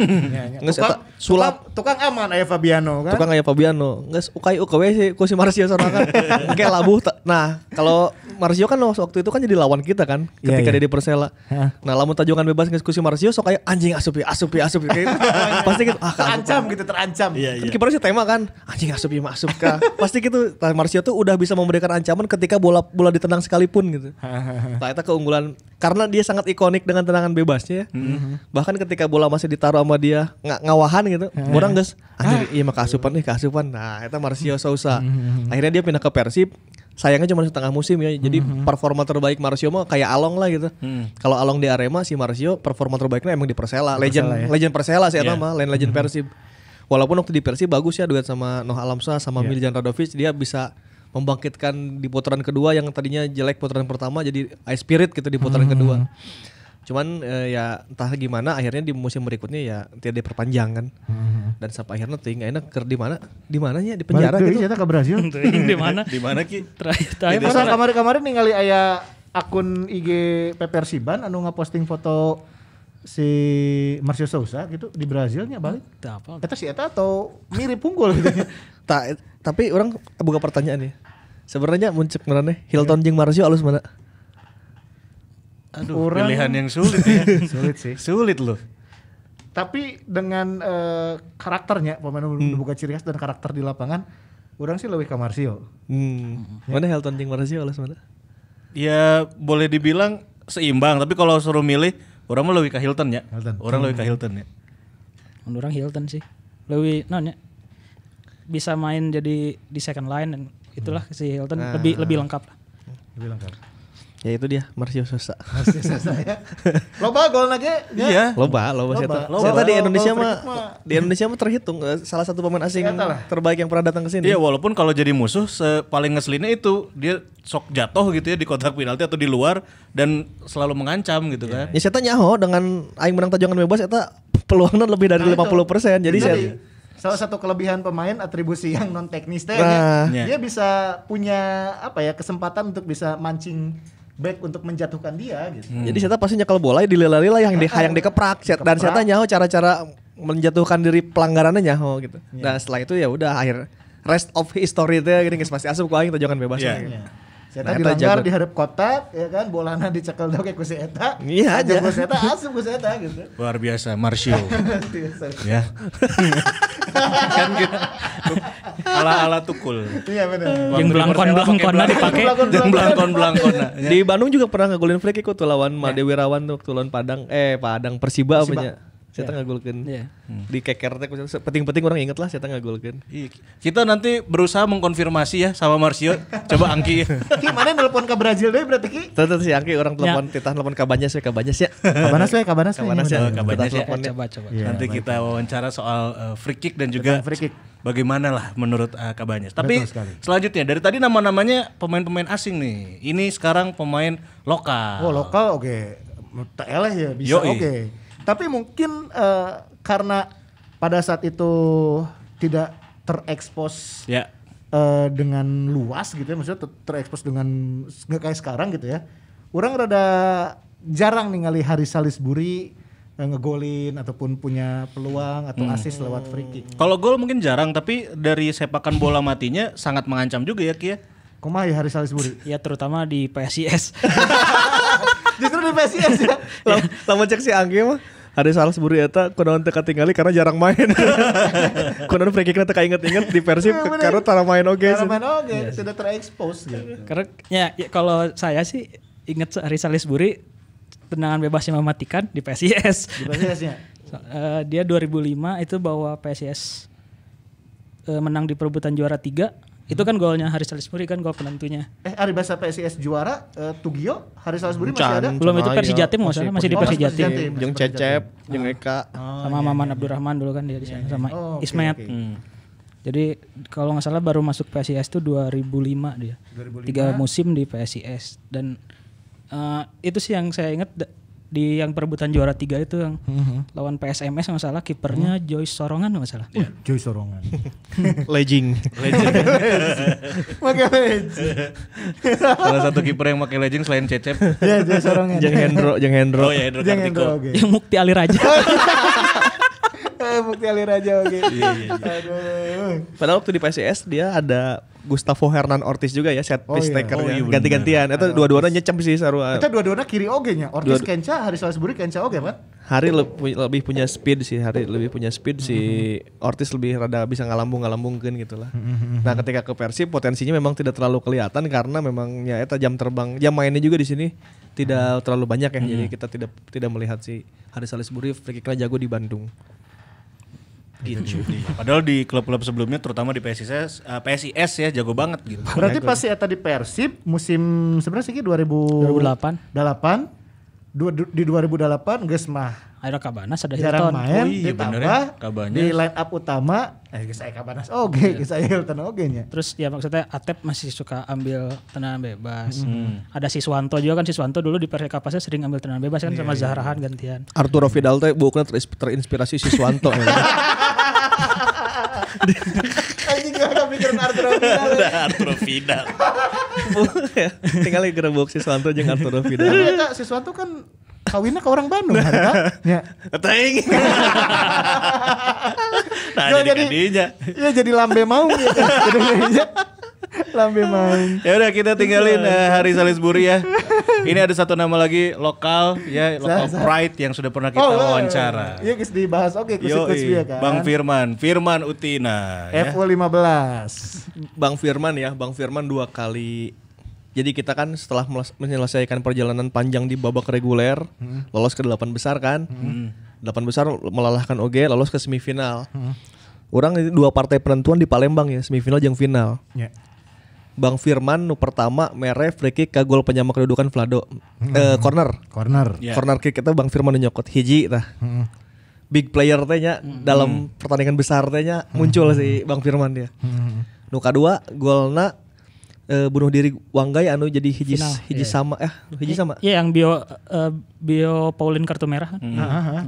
Geus eta sulap tukang aman aya Fabiano kan. Tukang aya Fabiano, geus ukai we si ku si Marcio sorangan. Kayak labuh. Nah, kalau Marcio kan waktu itu kan jadi lawan kita kan ketika dia di Persela. Nah, lamun tajongan bebas geus ku si Marcio sok kayak anjing asup kayak pasti gitu terancam. Kan kipernya tema kan anjing asup ka. Pasti gitu. Marcio tuh udah bisa memberikan ancaman ketika bola ditendang sekalipun gitu. Nah, itu keunggulan karena dia sangat ikonik dengan tendangan bebasnya. Bahkan ketika bola masih ditaruh sama dia ngawahan gitu. Orang guys anjir iya mah keasupan. Nah, itu Marcio Souza. Akhirnya dia pindah ke Persib. Sayangnya cuma setengah musim ya. Jadi performa terbaik Marcio mah kayak Along lah gitu. Kalau Along di Arema, si Marcio performa terbaiknya emang di Persela. Legend Persela sih eta mah, legend Persib. Walaupun waktu di Persib bagus ya duet sama Noh Alamsyah sama Miljan Radovic, dia bisa membangkitkan di putaran kedua yang tadinya jelek putaran pertama jadi high spirit gitu di putaran kedua. Cuman ya entah gimana akhirnya di musim berikutnya ya tidak diperpanjang kan. Dan sampai akhirnya ting enak ker di mananya di penjara gitu. Balik ke Brazil. Di mana? Di mana ki? Terakhir masa kemarin ningali aya akun IG Persiban anu ngaposting foto si Marcio Souza gitu di Brazilnya balik. Eta si eta atau mirip unggul gitu. Tapi orang buka pertanyaan nih. Sebenarnya muncul ngaraneh Hilton jeung Marcio alus mana? Aduh, pilihan yang sulit ya. Sulit sih. Sulit loh. Tapi dengan karakternya, pemain membuka ciri khas dan karakter di lapangan, orang sih lebih ke Marcio. Mana Hilton jeung Marcio alus mana? Ya boleh dibilang seimbang, tapi kalau suruh milih, orang mah lebih ke Hilton ya. Orang lebih ke Hilton ya. Orang Hilton sih. Lebih bisa main jadi di second line dan itulah si Hilton lebih lengkap lah. Lebih lengkap. Ya itu dia Marcio Sosa. Marcio Sosa ya. Loba gol nage. Iya. Loba saya di Indonesia mah terhitung salah satu pemain asing terbaik yang pernah datang ke sini. Iya, walaupun kalau jadi musuh paling ngeselinnya itu dia sok jatuh gitu ya di kotak penalti atau di luar dan selalu mengancam gitu kan. Ya saya nyaho dengan aing menang tajongan bebas eta peluangnya lebih dari 50%. Jadi saya salah satu kelebihan pemain atribusi yang non teknis dia bisa punya kesempatan untuk bisa mancing back untuk menjatuhkan dia gitu. Jadi saya pasti nyekel bola dilila-lila yang dikeprak dan saya nyaho cara-cara menjatuhkan diri pelanggarannya nyaho gitu. Nah setelah itu ya udah akhir rest of history teh gini geus pasti asup ku aing tajongan bebas. Saya dilanggar di hareup kotak ya kan bolana dicekel doge ku si eta. Iya aja. Ku si eta asup ku si eta gitu. Luar biasa Marcio. Ya. Kan gitu. Ala-ala tukul. Iya benar. Yang belangkon-belangkonna dipakai. Yang belangkon-belangkonna. Di Bandung juga pernah ngegolin free kick tuh lawan Made Wirawan tuh lawan Padang Persiba apanya. Saya ngagolkeun. Di keker teh penting-penting orang inget lah saya ngagolkeun. Kita nanti berusaha mengkonfirmasi ya sama Marcio. Coba Angki. Ki mana nelpon ke Brazil deui berarti Ki? Tuh si Angki orang telepon telepon Kabanyas ya. Kabanas ya. Kabanyas ya. Coba. Nanti kita wawancara soal free kick dan juga free kick. Bagaimana lah menurut Kabanyas. Tapi selanjutnya dari tadi nama-namanya pemain-pemain asing nih. Ini sekarang pemain lokal. Oh lokal oke. Tak eleh ya bisa oke. Tapi mungkin karena pada saat itu tidak terekspos dengan luas gitu ya, maksudnya terekspos dengan nggak kayak sekarang gitu ya. Orang rada jarang ningali Haris Salisbury ngegolin ataupun punya peluang atau assist lewat free kick. Kalau gol mungkin jarang, tapi dari sepakan bola matinya sangat mengancam juga ya Ki ya. Kumaha ya Haris Salisbury? Ya terutama di PSIS. Justru di PSIS ya. Lamun cek si Anggi mah ada Salisbury eta kunaon teu katingali karena jarang main. Kunaon free kick-na teu kainget-inget di Persib karena tara main oge. Sudah terekspos gitu. Karena ya kalau saya sih inget Haris Salisbury tendangan bebasnya mematikan di PSIS. Di PSIS-nya. Dia 2005 itu bawa PSIS menang di perebutan juara 3. Itu kan golnya Haris Salisbury kan gol penentunya. Ari bahasa PSIS juara Tugio Haris Salisbury masih ada? Belum itu Persijatim enggak salah masih di Persijatim. Jeung Cecep, jeung Eka. Sama Maman Abdurrahman dulu kan dia di sana sama Ismet. Jadi kalau nggak salah baru masuk PSIS itu 2005 dia. 3 musim di PSIS dan itu sih yang saya ingat di yang perebutan juara 3 itu yang lawan PSMS nggak salah kipernya Joyce Sorongan nggak salah. Joyce Sorongan. Legend. Pakai legend. Salah satu kiper yang pakai legend selain Cecep. Ya Joyce Sorongan. Jeung Hendro. Oh ya Hendro Kartiko. Yang Mukti Ali Raja. Mukti Ali Raja oke. Aduh. Padahal waktu di PSIS dia ada Gustavo Hernan Ortiz juga ya set piece takernya ganti-gantian. Itu dua-duanya nyecem sih sarua. Itu dua-duanya kiri oge nya. Ortiz kenca, Haris Salisbury kenca oge kan? Hari lebih punya speed sih, si Ortiz lebih rada bisa ngalambung-ngalambungkeun gitulah. Nah, ketika ke Persib potensinya memang tidak terlalu kelihatan karena memang ya eta jam mainnya juga di sini tidak terlalu banyak ya. Jadi kita tidak melihat si Haris Salisbury free kick-nya jago di Bandung. Gitu. Padahal di klub-klub sebelumnya terutama di PSIS ya jago banget gitu. Berarti pas si eta di Persib musim sebenarnya sih 2008 di 2008 geus mah ada Kabanas ada jarang Hilton. main ditambah Kabanas. di line up utama geus aya Kabanas geus aya Hilton oge nya. Terus ya maksudnya Atep masih suka ambil tendangan bebas. Ada Siswanto juga kan, Siswanto dulu di Persikapasnya sering ambil tendangan bebas kan sama Zahrahan gantian. Arturo Vidal teh bukan terinspirasi Siswanto ya. Anjing gak kepikiran Arturo Vidal. Tinggal gerebek Siswanto jeung Arturo Vidal. Tapi eta Siswanto kan kawinnya ke orang Bandung harta. Ya. Teuing. Nah, jadi lambe maung gitu. Lambe maung. Ya udah kita tinggalin Haris Salisbury ya. Ini ada satu nama lagi lokal ya, lokal pride yang sudah pernah kita wawancara. Iya guys dibahas coach dia kan. Bang Firman Utina FU15. Bang Firman 2 kali. Jadi kita kan setelah menyelesaikan perjalanan panjang di babak reguler, lolos ke 8 besar kan. 8 besar melalahkan OG, lolos ke semifinal. Orang 2 partai penentuan di Palembang ya, semifinal jeung final. Yeah. Bang Firman nu pertama mere free kick ka gol penyama kedudukan Vlado. Corner. Yeah. Corner kick itu Bang Firman nu nyokot hiji tah. Big player teh nya dalam pertandingan besar teh nya muncul si Bang Firman dia. Nu kadua golna bunuh diri Wanggai anu jadi hiji sama Iya yang bio Paulin kartu merah kan.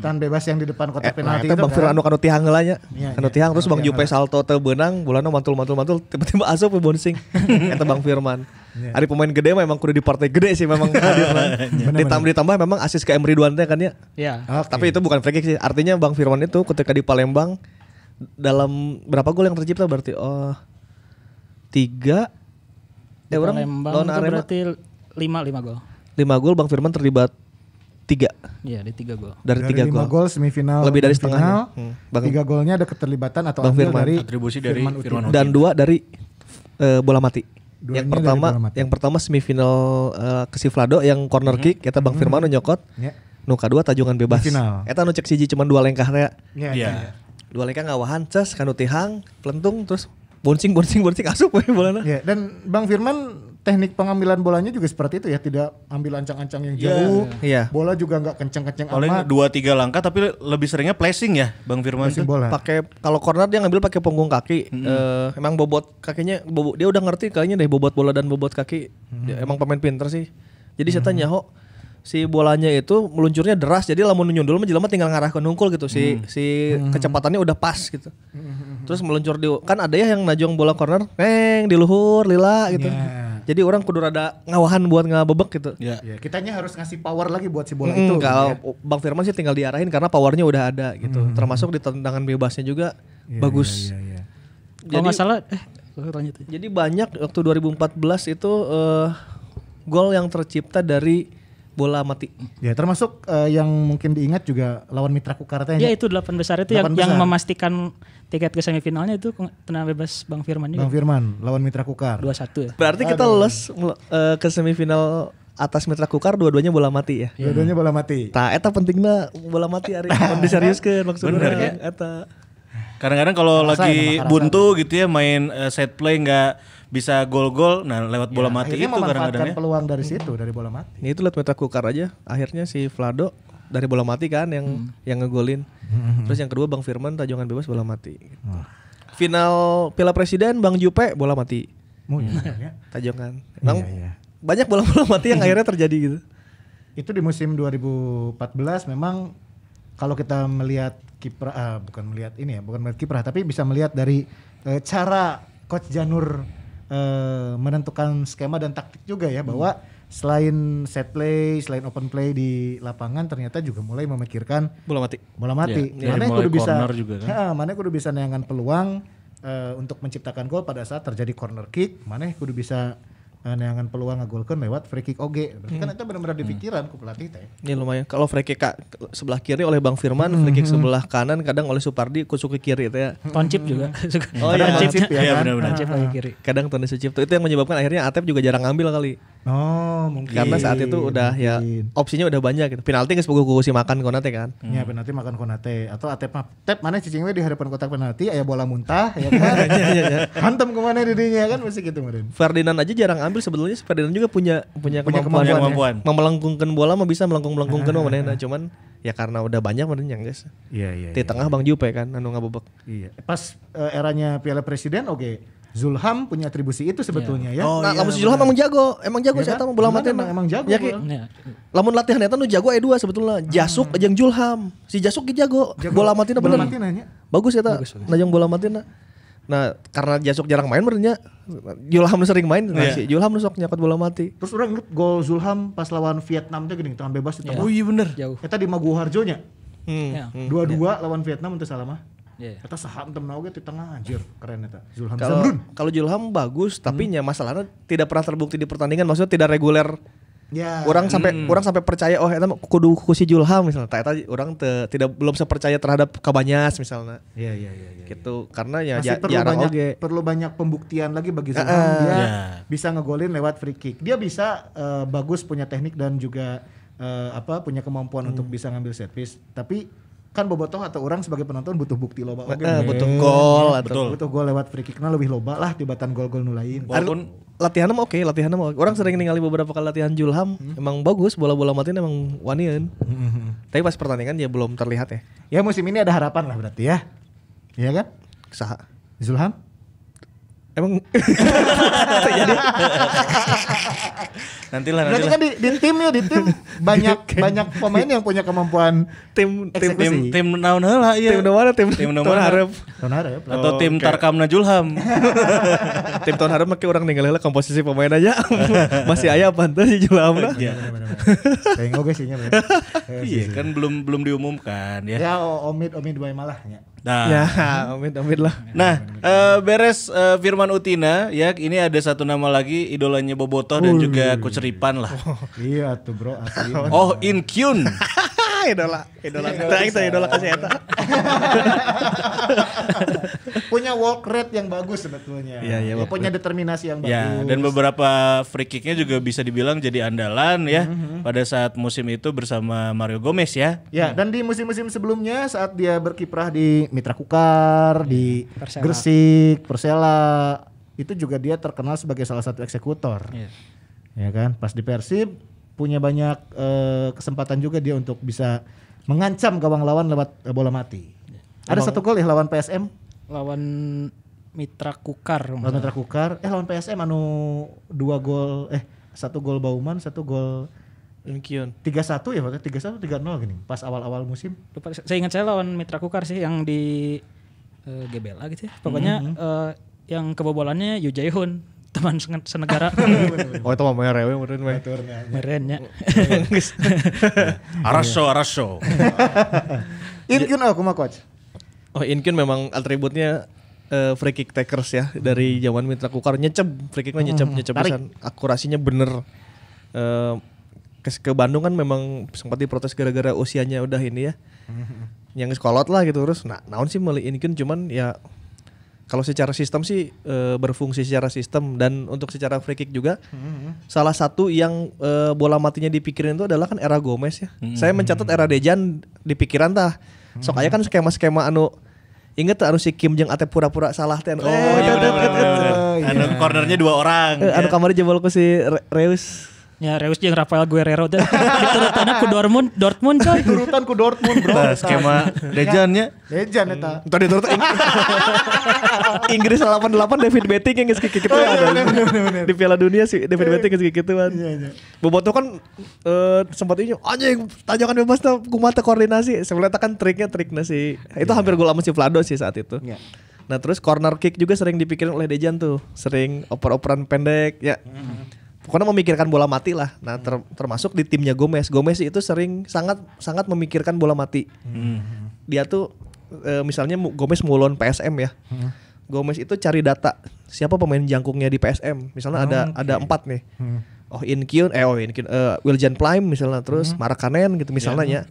Tahan bebas yang di depan kotak penalti itu Bang Firman anu tihang heula nya. Anu tihang terus Bang Jupe salto teu beunang bolana mantul tiba-tiba asup ke bouncing. Eta Bang Firman. Ari pemain gede mah emang kudu di partai gede sih memang hadirna. Ditambah memang asis ke Emre Duan teh kan ya. Iya. Tapi itu bukan free kick sih. Artinya Bang Firman itu ketika di Palembang dalam berapa gol yang tercipta berarti 3 orang lawan Arema berarti 5 gol. 5 gol Bang Firman terlibat 3. Iya, di 3 gol. Dari 3 5 gol semifinal. Lebih dari setengahnya. 3 golnya ada keterlibatan atau Bang Firman dari atribusi dari Firman dan 2 dari bola mati. Duanya Yang pertama semifinal ke si Vlado yang corner kick eta Bang Firman nyokot. Nu kadua tajungan bebas. Eta nu cek siji cuma 2 lengkah teh. Iya. 2 lengkah ngawahan ces kanu tihang, plentung terus bouncing asup we bolana. Ya, dan Bang Firman teknik pengambilan bolanya juga seperti itu ya, tidak ambil ancang-ancang yang jauh. Iya. Bola juga enggak kenceng-kenceng amat. Paling 2-3 langkah tapi lebih seringnya placing ya Bang Firman tuh. Pakai kalau corner dia ngambil pakai punggung kaki. Emang bobot kakinya dia udah ngerti kayaknya deh bobot bola dan bobot kaki. Ya, emang pemain pinter sih. Jadi saya tanya si bolanya itu meluncurnya deras jadi lamun nyundul mah jelema tinggal ngarahkeun hungkul gitu si kecepatannya udah pas gitu. Terus meluncur kan ada ya yang najong bola corner di luhur lila gitu. Jadi orang kudu rada ngawahan buat ngabebek gitu. Ya, kitanya harus ngasih power lagi buat si bola itu. Kalau Bang Firman sih tinggal diarahin karena powernya udah ada gitu. Termasuk di tendangan bebasnya juga bagus. Kalau nggak salah lanjut. Jadi banyak waktu 2014 itu gol yang tercipta dari bola mati. Ya termasuk yang mungkin diingat juga lawan Mitra Kukar teh. Ya itu 8 besar itu yang memastikan tiket ke semifinalnya itu tendangan bebas Bang Firman juga. Bang Firman lawan Mitra Kukar. 2-1 ya. Berarti kita lolos ke semifinal atas Mitra Kukar dua-duanya bola mati ya. Dua-duanya bola mati. Tah eta pentingna bola mati ari diseriuskeun maksudnya. Bener ya. Eta. Kadang-kadang kalau lagi buntu gitu ya main set play nggak bisa gol-gol, nah lewat bola mati itu kadang-kadang ya. Peluang dari situ dari bola mati. Ini itu lihat Mitra Kukar aja. Akhirnya si Vlado dari bola mati kan yang ngegolin. Terus yang kedua Bang Firman tajongan bebas bola mati. Final Piala Presiden Bang Jupe bola mati. Tajongan. Emang banyak bola-bola mati yang akhirnya terjadi gitu. Itu di musim 2014 memang kalau kita melihat kiprah bukan melihat kiprah tapi bisa melihat dari cara Coach Janur menentukan skema dan taktik juga ya bahwa selain set play, selain open play di lapangan ternyata juga mulai memikirkan bola mati. Mana kudu bisa neangan peluang untuk menciptakan gol pada saat terjadi corner kick, mana kudu bisa neangan peluang ngagolkeun lewat free kick oge. Berarti kan itu benar-benar di pikiran ku pelatih teh. Ini lumayan. Kalau free kick sebelah kiri oleh Bang Firman, free kick sebelah kanan kadang oleh Supardi kusuk ke kiri itu ya. Toncip juga. Toncip ya kan. Toncip lagi kiri. Kadang Tony Sucipto itu yang menyebabkan akhirnya Atep juga jarang ngambil kali. Oh, mungkin. Karena saat itu udah ya opsinya udah banyak gitu. Penalti geus boga si makan Konate kan. Ya penalti makan Konate atau Atep mana cicing we di hadapan kotak penalti aya bola muntah ya kan. Hantem ke mana didinya kan mesti gitu meureun. Ferdinand aja jarang ambil sebetulnya Ferdinand juga punya kemampuan. Melengkungkeun bola mah bisa melengkungkeun manehna cuman ya karena udah banyak manehna guys. Iya. Di tengah Bang Jupe kan anu ngabebek. Iya. Pas eranya Piala Presiden Zulham punya atribusi itu sebetulnya ya. Lamun si Zulham emang jago saya tahu bola mati emang jago. Ya, lamun latihan eta nu jago dua sebetulnya. Jasuk jeung Zulham. Si Jasuk ge jago. Bola matina bener. Bagus eta. Najong bola matina. Nah, karena Jasuk jarang main berarti Zulham sering main. Si Zulham nu sok nyakot bola mati. Terus orang inget gol Zulham pas lawan Vietnam teh geuning tangan bebas itu. Oh iya bener. Eta di Maguwarjo nya. 2-2 lawan Vietnam untuk salah mah. Eta sahantem oge di tengah anjir keren eta Zulham Zamrun. Kalau Zulham bagus tapi nya masalahnya tidak pernah terbukti di pertandingan maksudnya tidak reguler. Ya. Orang sampai percaya eta kudu ku si Zulham misalnya. Eta orang belum sepercaya terhadap Kabanyas misalnya. Iya. Gitu karena ya jarang oge. Perlu banyak pembuktian lagi bagi Zulham dia bisa ngegolin lewat free kick. Dia bisa bagus punya teknik dan juga punya kemampuan untuk bisa ngambil set piece tapi kan bobotoh atau orang sebagai penonton butuh bukti loba butuh gol butuh gol lewat free kick lebih loba lah tibatan gol-gol nu lain. latihan mah oke. Orang sering ningali beberapa kali latihan Julham, emang bagus, bola-bola mati emang wanian. Tapi pas pertandingan ya belum terlihat ya. Ya musim ini ada harapan lah berarti ya. Iya kan? Saha? Zulham? Emang Nantilah. Berarti kan di tim banyak pemain yang punya kemampuan tim naon heula ieu. Tim mana? Tim Tahun hareup. Tahun hareup. Atau tim Tarkamna Julham. Tim tahun hareup make urang ninggal heula komposisi pemain aja. Masih aya apa teh si Julhamna? Iya. Kayak oge sih nya. Iya kan belum diumumkan ya. Ya omid bae malah nya. Nah, Ya, amit lah. Nah, beres Firman Utina ya, ini ada satu nama lagi idolanya Bobotoh dan juga Coach Ripan lah. Iya tuh bro, asli. Oh, Inkyun. idola kita idola kasih eta. Punya walk rate yang bagus sebetulnya. Iya, Dia punya determinasi yang bagus. Ya, dan beberapa free kicknya juga bisa dibilang jadi andalan ya pada saat musim itu bersama Mario Gomez ya. Ya, dan di musim-musim sebelumnya saat dia berkiprah di Mitra Kukar, di Persela. Gresik, Persela, itu juga dia terkenal sebagai salah satu eksekutor. Iya. Ya kan, pas di Persib punya banyak kesempatan juga dia untuk bisa mengancam gawang lawan lewat bola mati. Ada satu gol ya lawan PSM, Lawan Mitra Kukar. lawan Mitra Kukar, lawan PSM anu 2 gol, 1 gol Bauman, 1 gol Inkyun. 3-1 ya, waktu 3-1 3-0 gini, pas awal-awal musim. Lupa, saya ingat saya lawan Mitra Kukar sih yang di GBLA gitu ya. Pokoknya yang kebobolannya Yu Jae-hoon, teman senegara. Oh itu mah rewe meureun mah. Merennya. Araso. Inkyun kumaha coach? Oh Inkyun memang atributnya free kick takers ya dari zaman Mitra Kukar nyecep free kicknya nyecep pisan, akurasinya bener. Ke Bandung kan memang sempat diprotes gara-gara usianya udah ini ya. Yang sekolot lah gitu terus. Nah, naon sih meuli Inkyun cuman ya kalau secara sistem sih berfungsi secara sistem dan untuk secara free kick juga salah satu yang bola matinya dipikirin itu adalah kan era Gomez ya. Saya mencatat era Dejan di pikiran tah. Sok aya kan skema-skema anu inget anu si Kim jeung Atep pura-pura salah teh. Oh iya benar. Anu cornernya 2 orang. Anu kamari jebol ku si Reus. Ya Reus jeung Rafael Guerrero teh. Diturutanna ku Dortmund coy. Turutan ku Dortmund bro. Nah, skema Dejannya. Dejan eta. Tadi turut Inggris 88 David Betting yang geus kitu ada. Di Piala Dunia sih David Betting geus kituan. Bobotoh kan sempat ini anjing tanjakan bebas teh kumaha koordinasi. Sebenarnya kan triknya sih. Itu hampir gol sama si Vlado sih saat itu. Nah, terus corner kick juga sering dipikirin oleh Dejan tuh. Sering oper-operan pendek ya. Pokoknya memikirkan bola mati lah. Nah, termasuk di timnya Gomez. Gomez itu sering sangat memikirkan bola mati. Dia tuh misalnya Gomez mau lawan PSM ya. Gomez itu cari data siapa pemain jangkungnya di PSM. Misalnya ada 4 nih. Inkyun, Wiljan Prime misalnya, terus Marakanen gitu misalnya ya.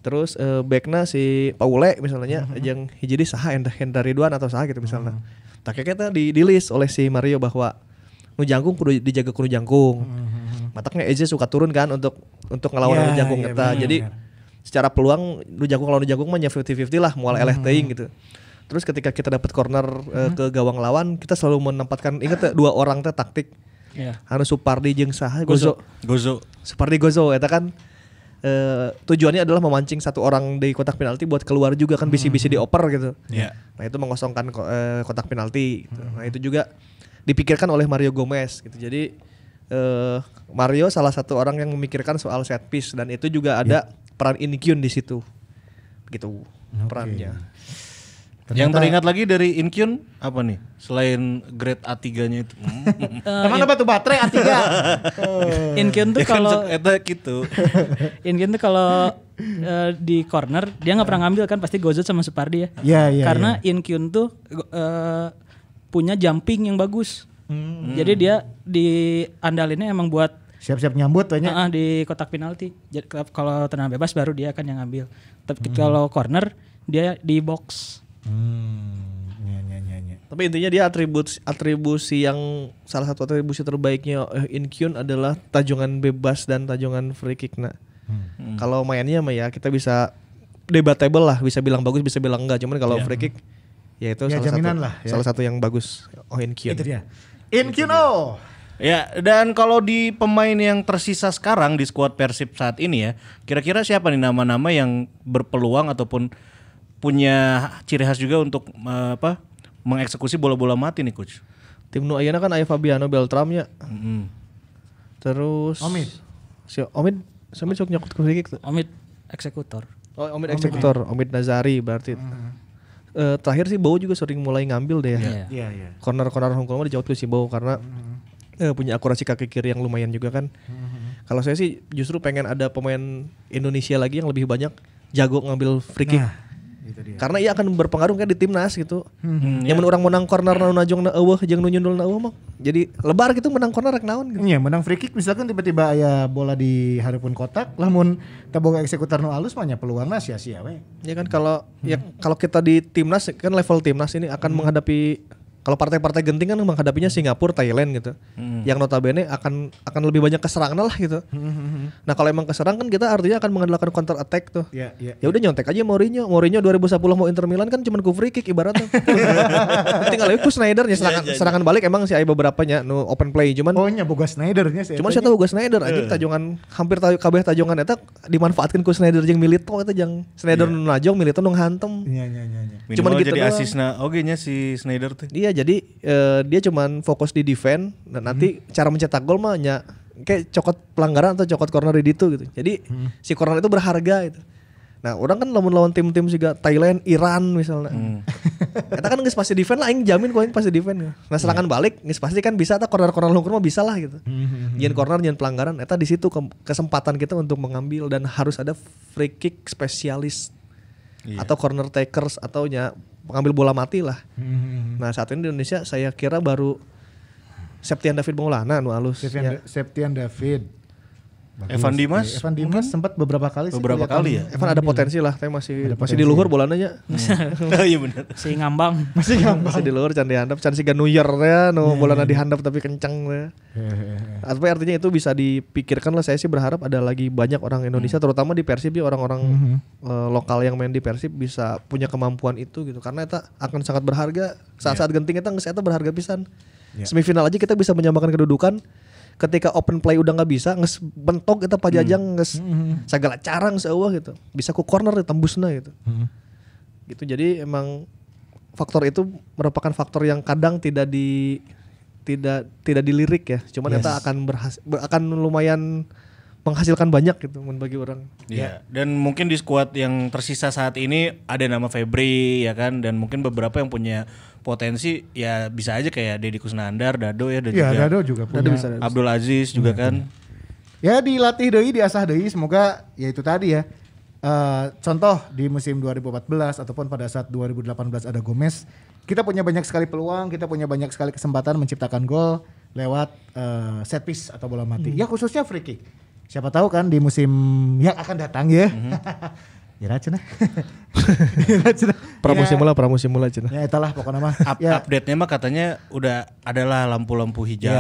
Terus backna si Paule misalnya, yang hiji di saha Hendra Ridwan atau saha gitu misalnya. Tak kita di list oleh si Mario bahwa nu jangkung kudu dijaga kudu jangkung. Mataknya Eze suka turun kan untuk ngelawan nu jangkung eta. Jadi secara peluang nu jangkung lawan nu jangkung mah nya 50-50 lah, moal eleh teuing gitu. Terus ketika kita dapat corner ke gawang lawan, kita selalu menempatkan ingat 2 orang teh taktik. Anu Supardi jeung saha Gozo. Supardi Gozo eta kan tujuannya adalah memancing 1 orang di kotak penalti buat keluar juga kan bisi-bisi dioper gitu. Nah, itu mengosongkan kotak penalti gitu. Nah, itu juga dipikirkan oleh Mario Gomez gitu. Jadi Mario salah satu orang yang memikirkan soal set piece dan itu juga ada peran Inkyun di situ. Begitu perannya. Yang teringat lagi dari Inkyun apa nih? Selain grade A3-nya itu. Emang apa tuh baterai A3? Inkyun tuh kalau eta gitu. Inkyun tuh kalau di corner dia nggak pernah ngambil kan, pasti Gozo sama Supardi ya. Iya. Karena Inkyun tuh punya jumping yang bagus. Jadi dia diandalinnya emang buat siap-siap nyambut banyak. Di kotak penalti. Jadi kalau tenang bebas baru dia akan yang ngambil. Tapi kalau corner dia di box. Tapi intinya dia atribusi yang salah satu atribusi terbaiknya Inkyun adalah tajongan bebas dan tajongan free kick. Kalau mainnya mah ya kita bisa debatable lah, bisa bilang bagus, bisa bilang enggak. Cuman kalau free kick ya itu salah satu yang bagus. Inkyun. Itu dia. Inkyun Ya, dan kalau di pemain yang tersisa sekarang di skuad Persib saat ini ya, kira-kira siapa nih nama-nama yang berpeluang ataupun punya ciri khas juga untuk mengeksekusi bola-bola mati nih coach? Tim nu ayeuna kan aya Fabiano Beltram nya. Terus Omid. Si Omid sok nyokot ke free kick tuh. Omid eksekutor. Oh, Omid eksekutor, Omid Nazari berarti. Terakhir sih Bowo juga sering mulai ngambil deh ya. Iya. Corner-corner hongkong mah dijawab tuh si Bowo karena punya akurasi kaki kiri yang lumayan juga kan. Kalau saya sih justru pengen ada pemain Indonesia lagi yang lebih banyak jago ngambil free kick. Itu dia. Karena ia akan berpengaruh kan di timnas gitu. Yang orang menang corner nu najong na eueuh jeung nu nyundul na eueuh mah jadi lebar gitu menang corner rek naon gitu. Iya, menang free kick misalkan tiba-tiba aya bola di hareupeun kotak, lamun teu boga eksekutor nu alus mah nya peluangna sia-sia we. Ya kan kalau kalau kita di timnas kan level timnas ini akan menghadapi kalau partai-partai genting kan menghadapinya Singapura, Thailand gitu. Yang notabene akan lebih banyak keserangan lah gitu. Nah, kalau emang keserang kan kita artinya akan mengandalkan counter attack tuh. Iya. Ya udah nyontek aja Mourinho 2010 mau Inter Milan kan cuma ku free kick ibaratnya. Tinggal ku Snyder nya serangan balik emang sih aya beberapa nya nu open play cuman nya boga Snyder nya sih. Cuman saya tahu Hugo Snyder anjing tajongan hampir kabeh tajongan eta dimanfaatkeun ku Snyder jeung Milito eta jeung Snyder nu najong Milito nu ngantem. Iya. Cuman gitu jadi asisna oge nya si Snyder tuh. Iya jadi dia cuman fokus di defense dan nanti cara mencetak gol mah nya kayak cokot pelanggaran atau cokot corner di itu gitu. Jadi si corner itu berharga gitu. Nah, orang kan lawan tim-tim juga Thailand, Iran misalnya. Eta kan geus pasti defense lah aing jamin ku aing pasti defense. Nah, serangan balik geus pasti kan bisa ta corner-corner lungkur mah bisa lah gitu. Nyen corner nyen pelanggaran eta di situ kesempatan kita untuk mengambil dan harus ada free kick spesialis. Atau corner takers atau nya pengambil bola mati lah. Nah, saat ini di Indonesia saya kira baru Septian David Maulana nu alus. Septian David. Evan Dimas sempat beberapa kali ya. Evan ada potensi lah, tapi masih di luhur bolanya nya. Iya benar. Si ngambang. Masih di luhur can dihandap, can siga New Year ya nu bolana dihandap tapi kencang ya. Artinya itu bisa dipikirkan lah, saya sih berharap ada lagi banyak orang Indonesia terutama di Persib ya orang-orang lokal yang main di Persib bisa punya kemampuan itu gitu karena itu akan sangat berharga saat-saat genting itu berharga pisan. Semifinal aja kita bisa menyamakan kedudukan. Ketika open play udah nggak bisa, nges bentok kita pajajang, nges segala cara nges eueuh gitu, bisa ku corner tembusna gitu. Gitu jadi emang faktor itu merupakan faktor yang kadang tidak dilirik ya, cuman kita akan lumayan menghasilkan banyak gitu bagi orang. Iya. Dan mungkin di skuad yang tersisa saat ini ada nama Febri ya kan, dan mungkin beberapa yang punya potensi ya bisa aja kayak Deddy Kusnandar, Dado ya, dan Dado juga punya. Abdul Aziz juga kan. Ya dilatih deui, diasah deui, semoga ya itu tadi ya. Contoh di musim 2014 ataupun pada saat 2018 ada Gomez, kita punya banyak sekali peluang, kita punya banyak sekali kesempatan menciptakan gol lewat set piece atau bola mati. Ya khususnya free kick. Siapa tahu kan di musim yang akan datang ya. Ya cenah. Pramusim mula cenah. Ya itulah pokoknya mah. Update-nya mah katanya udah adalah lampu-lampu hijau.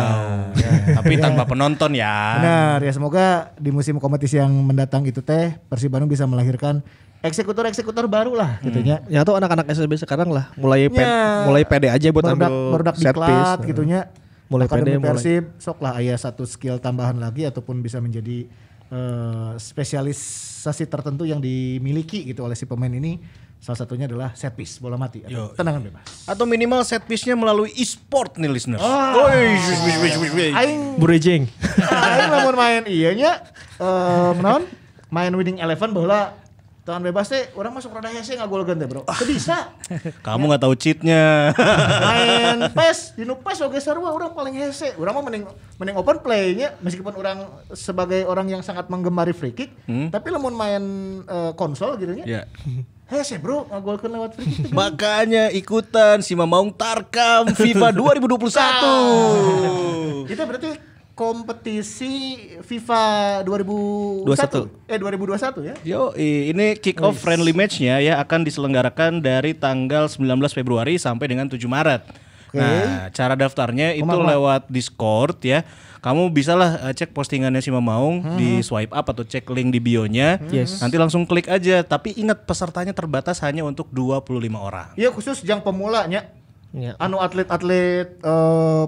Tapi tanpa penonton ya. Benar ya, semoga di musim kompetisi yang mendatang itu teh Persib Bandung bisa melahirkan eksekutor baru lah gitu nya. Ya tuh anak-anak SSB sekarang lah mulai pede aja buat ambil set piece gitu nya. Mulai pede Persib sok lah aya satu skill tambahan lagi ataupun bisa menjadi spesialisasi tertentu yang dimiliki gitu oleh si pemain ini. Salah satunya adalah set piece, bola mati atau tendangan bebas. Atau minimal set piece-nya melalui e-sport nih listeners. Aing bridging. Aing lamun main ieu nya main winning 11 bola tendangan bebas teh urang masuk rada hese ngagolkeun teh bro. Teu bisa. Kamu enggak tahu cheat-nya. Main PES, dinu PES oge sarua urang paling hese. Urang mah mending open play-nya meskipun urang sebagai orang yang sangat menggemari free kick, tapi lamun main konsol gitu nya. Iya. Hese bro, ngagolkeun lewat free kick. Makanya ikutan si Mamaung Tarkam FIFA 2021. Itu berarti kompetisi FIFA 2021 ya. Yo, ini kick off friendly match-nya ya akan diselenggarakan dari tanggal 19 Februari sampai dengan 7 Maret. Nah, cara daftarnya itu lewat Discord ya. Kamu bisalah cek postingannya si Mamaung di swipe up atau cek link di bio-nya. Nanti langsung klik aja. Tapi ingat pesertanya terbatas hanya untuk 25 orang. Iya, khusus yang pemulanya. Ya. Anu atlet-atlet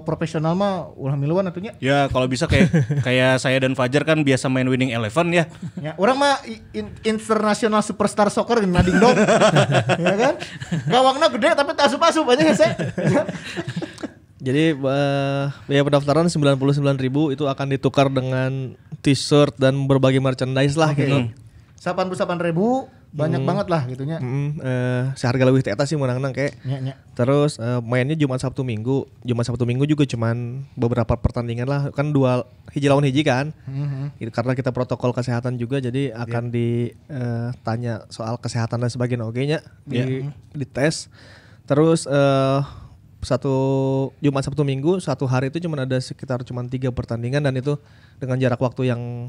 profesional mah ulah miluan atunya. Ya kalau bisa kayak saya dan Fajar kan biasa main Winning Eleven ya. Ya, orang mah international superstar soccer nading dong. Ya kan? Gawangna gede tapi tak asup-asup aja ya saya. Jadi biaya pendaftaran 99.000 itu akan ditukar dengan t-shirt dan berbagai merchandise lah gitu. 88.000 banyak banget lah gitunya. Seharga lebih eta sih menang-nang kayak. Terus mainnya Jumat Sabtu Minggu. Jumat Sabtu Minggu juga cuman beberapa pertandingan lah. Kan dua hiji lawan hiji kan. Karena kita protokol kesehatan juga jadi akan ditanya soal kesehatan dan sebagainya oke-nya di tes. Terus Jumat Sabtu Minggu satu hari itu cuma ada sekitar 3 pertandingan dan itu dengan jarak waktu yang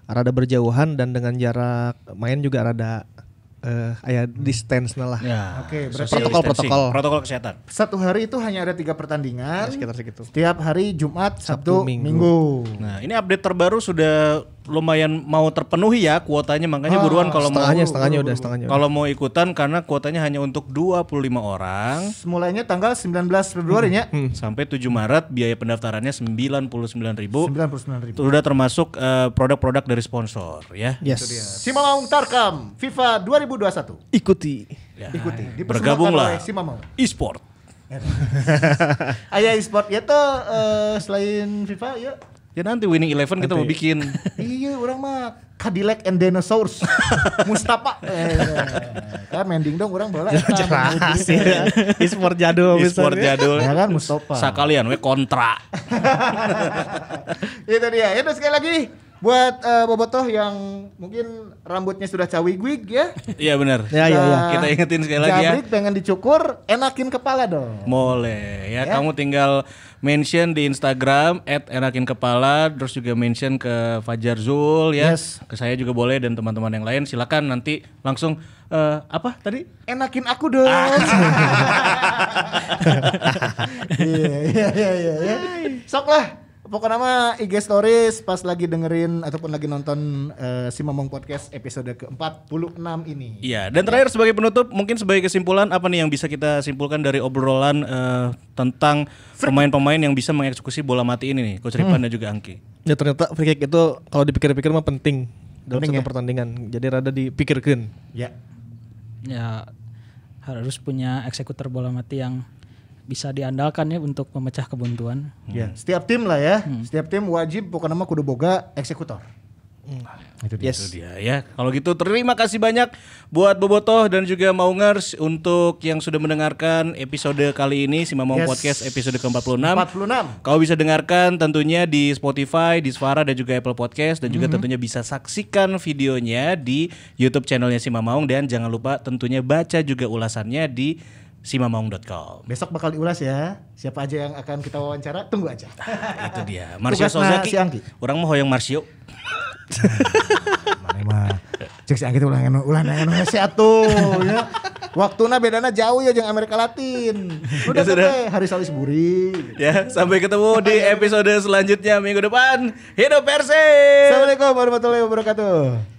rada berjauhan dan dengan jarak main juga rada distance lah. Ya. Oke, berarti protokol kesehatan. Satu hari itu hanya ada 3 pertandingan. Sekitar segitu. Setiap hari Jumat, Sabtu, Minggu. Nah, ini update terbaru sudah lumayan mau terpenuhi ya kuotanya, makanya buruan kalau setengahnya udah. Kalau mau ikutan karena kuotanya hanya untuk 25 orang. Mulainya tanggal 19 Februari ya. Sampai 7 Maret biaya pendaftarannya 99.000. 99.000. Sudah termasuk produk-produk dari sponsor ya. Yes. Simamaung Tarkam FIFA 2021. Ikuti. Ya, oleh bergabunglah. Simamaung E-sport. Aya e-sport ya tuh selain FIFA ya. Ya nanti Winning Eleven kita mau bikin. Iya, orang mah Cadillac and Dinosaurs. Mustafa. Kan mending dong orang bola. Jelas ya. E-sport jadul. E-sport jadul. Ya kan Mustafa. Sekalian we kontra. Itu dia. Itu sekali lagi buat bobotoh yang mungkin rambutnya sudah cawig-wig ya. Iya benar. Ya. Kita ingetin sekali lagi ya. Jabrik pengen dicukur, enakin kepala dong. Boleh ya. Kamu tinggal mention di Instagram @enakinkepala, terus juga mention ke Fajar Zul ya. Yes. Ke saya juga boleh dan teman-teman yang lain. Silakan nanti langsung apa tadi? Enakin aku dong. Iya. Sok lah. Pokoknya mah IG Stories pas lagi dengerin ataupun lagi nonton Simamong Podcast episode ke-46 ini. Iya, dan terakhir sebagai penutup, mungkin sebagai kesimpulan apa nih yang bisa kita simpulkan dari obrolan tentang pemain-pemain yang bisa mengeksekusi bola mati ini nih, Coach Ripan dan juga Angki. Ya ternyata free kick itu kalau dipikir-pikir mah penting dalam satu pertandingan. Jadi rada dipikirkan. Ya, harus punya eksekutor bola mati yang bisa diandalkan ya untuk memecah kebuntuan. Ya, setiap tim lah ya. Setiap tim wajib pokoknya mah kudu boga eksekutor. Itu dia ya. Kalau gitu terima kasih banyak buat Bobotoh dan juga Maungers untuk yang sudah mendengarkan episode kali ini Simamong Podcast episode ke-46. 46. Kau bisa dengarkan tentunya di Spotify, di Suara dan juga Apple Podcast dan juga tentunya bisa saksikan videonya di YouTube channelnya Simamaung dan jangan lupa tentunya baca juga ulasannya di simamaung.com. Besok bakal diulas ya. Siapa aja yang akan kita wawancara, tunggu aja. Itu dia. Marsio Sozaki. Orang mau hoyong Marsio. Mana mah cek si Anggi ulah nangan hese atuh ya. Waktuna bedana jauh ya jeung Amerika Latin. Udah sampai hari Salisbury. Ya, sampai ketemu di episode selanjutnya minggu depan. Hidup Persib. Assalamualaikum warahmatullahi wabarakatuh.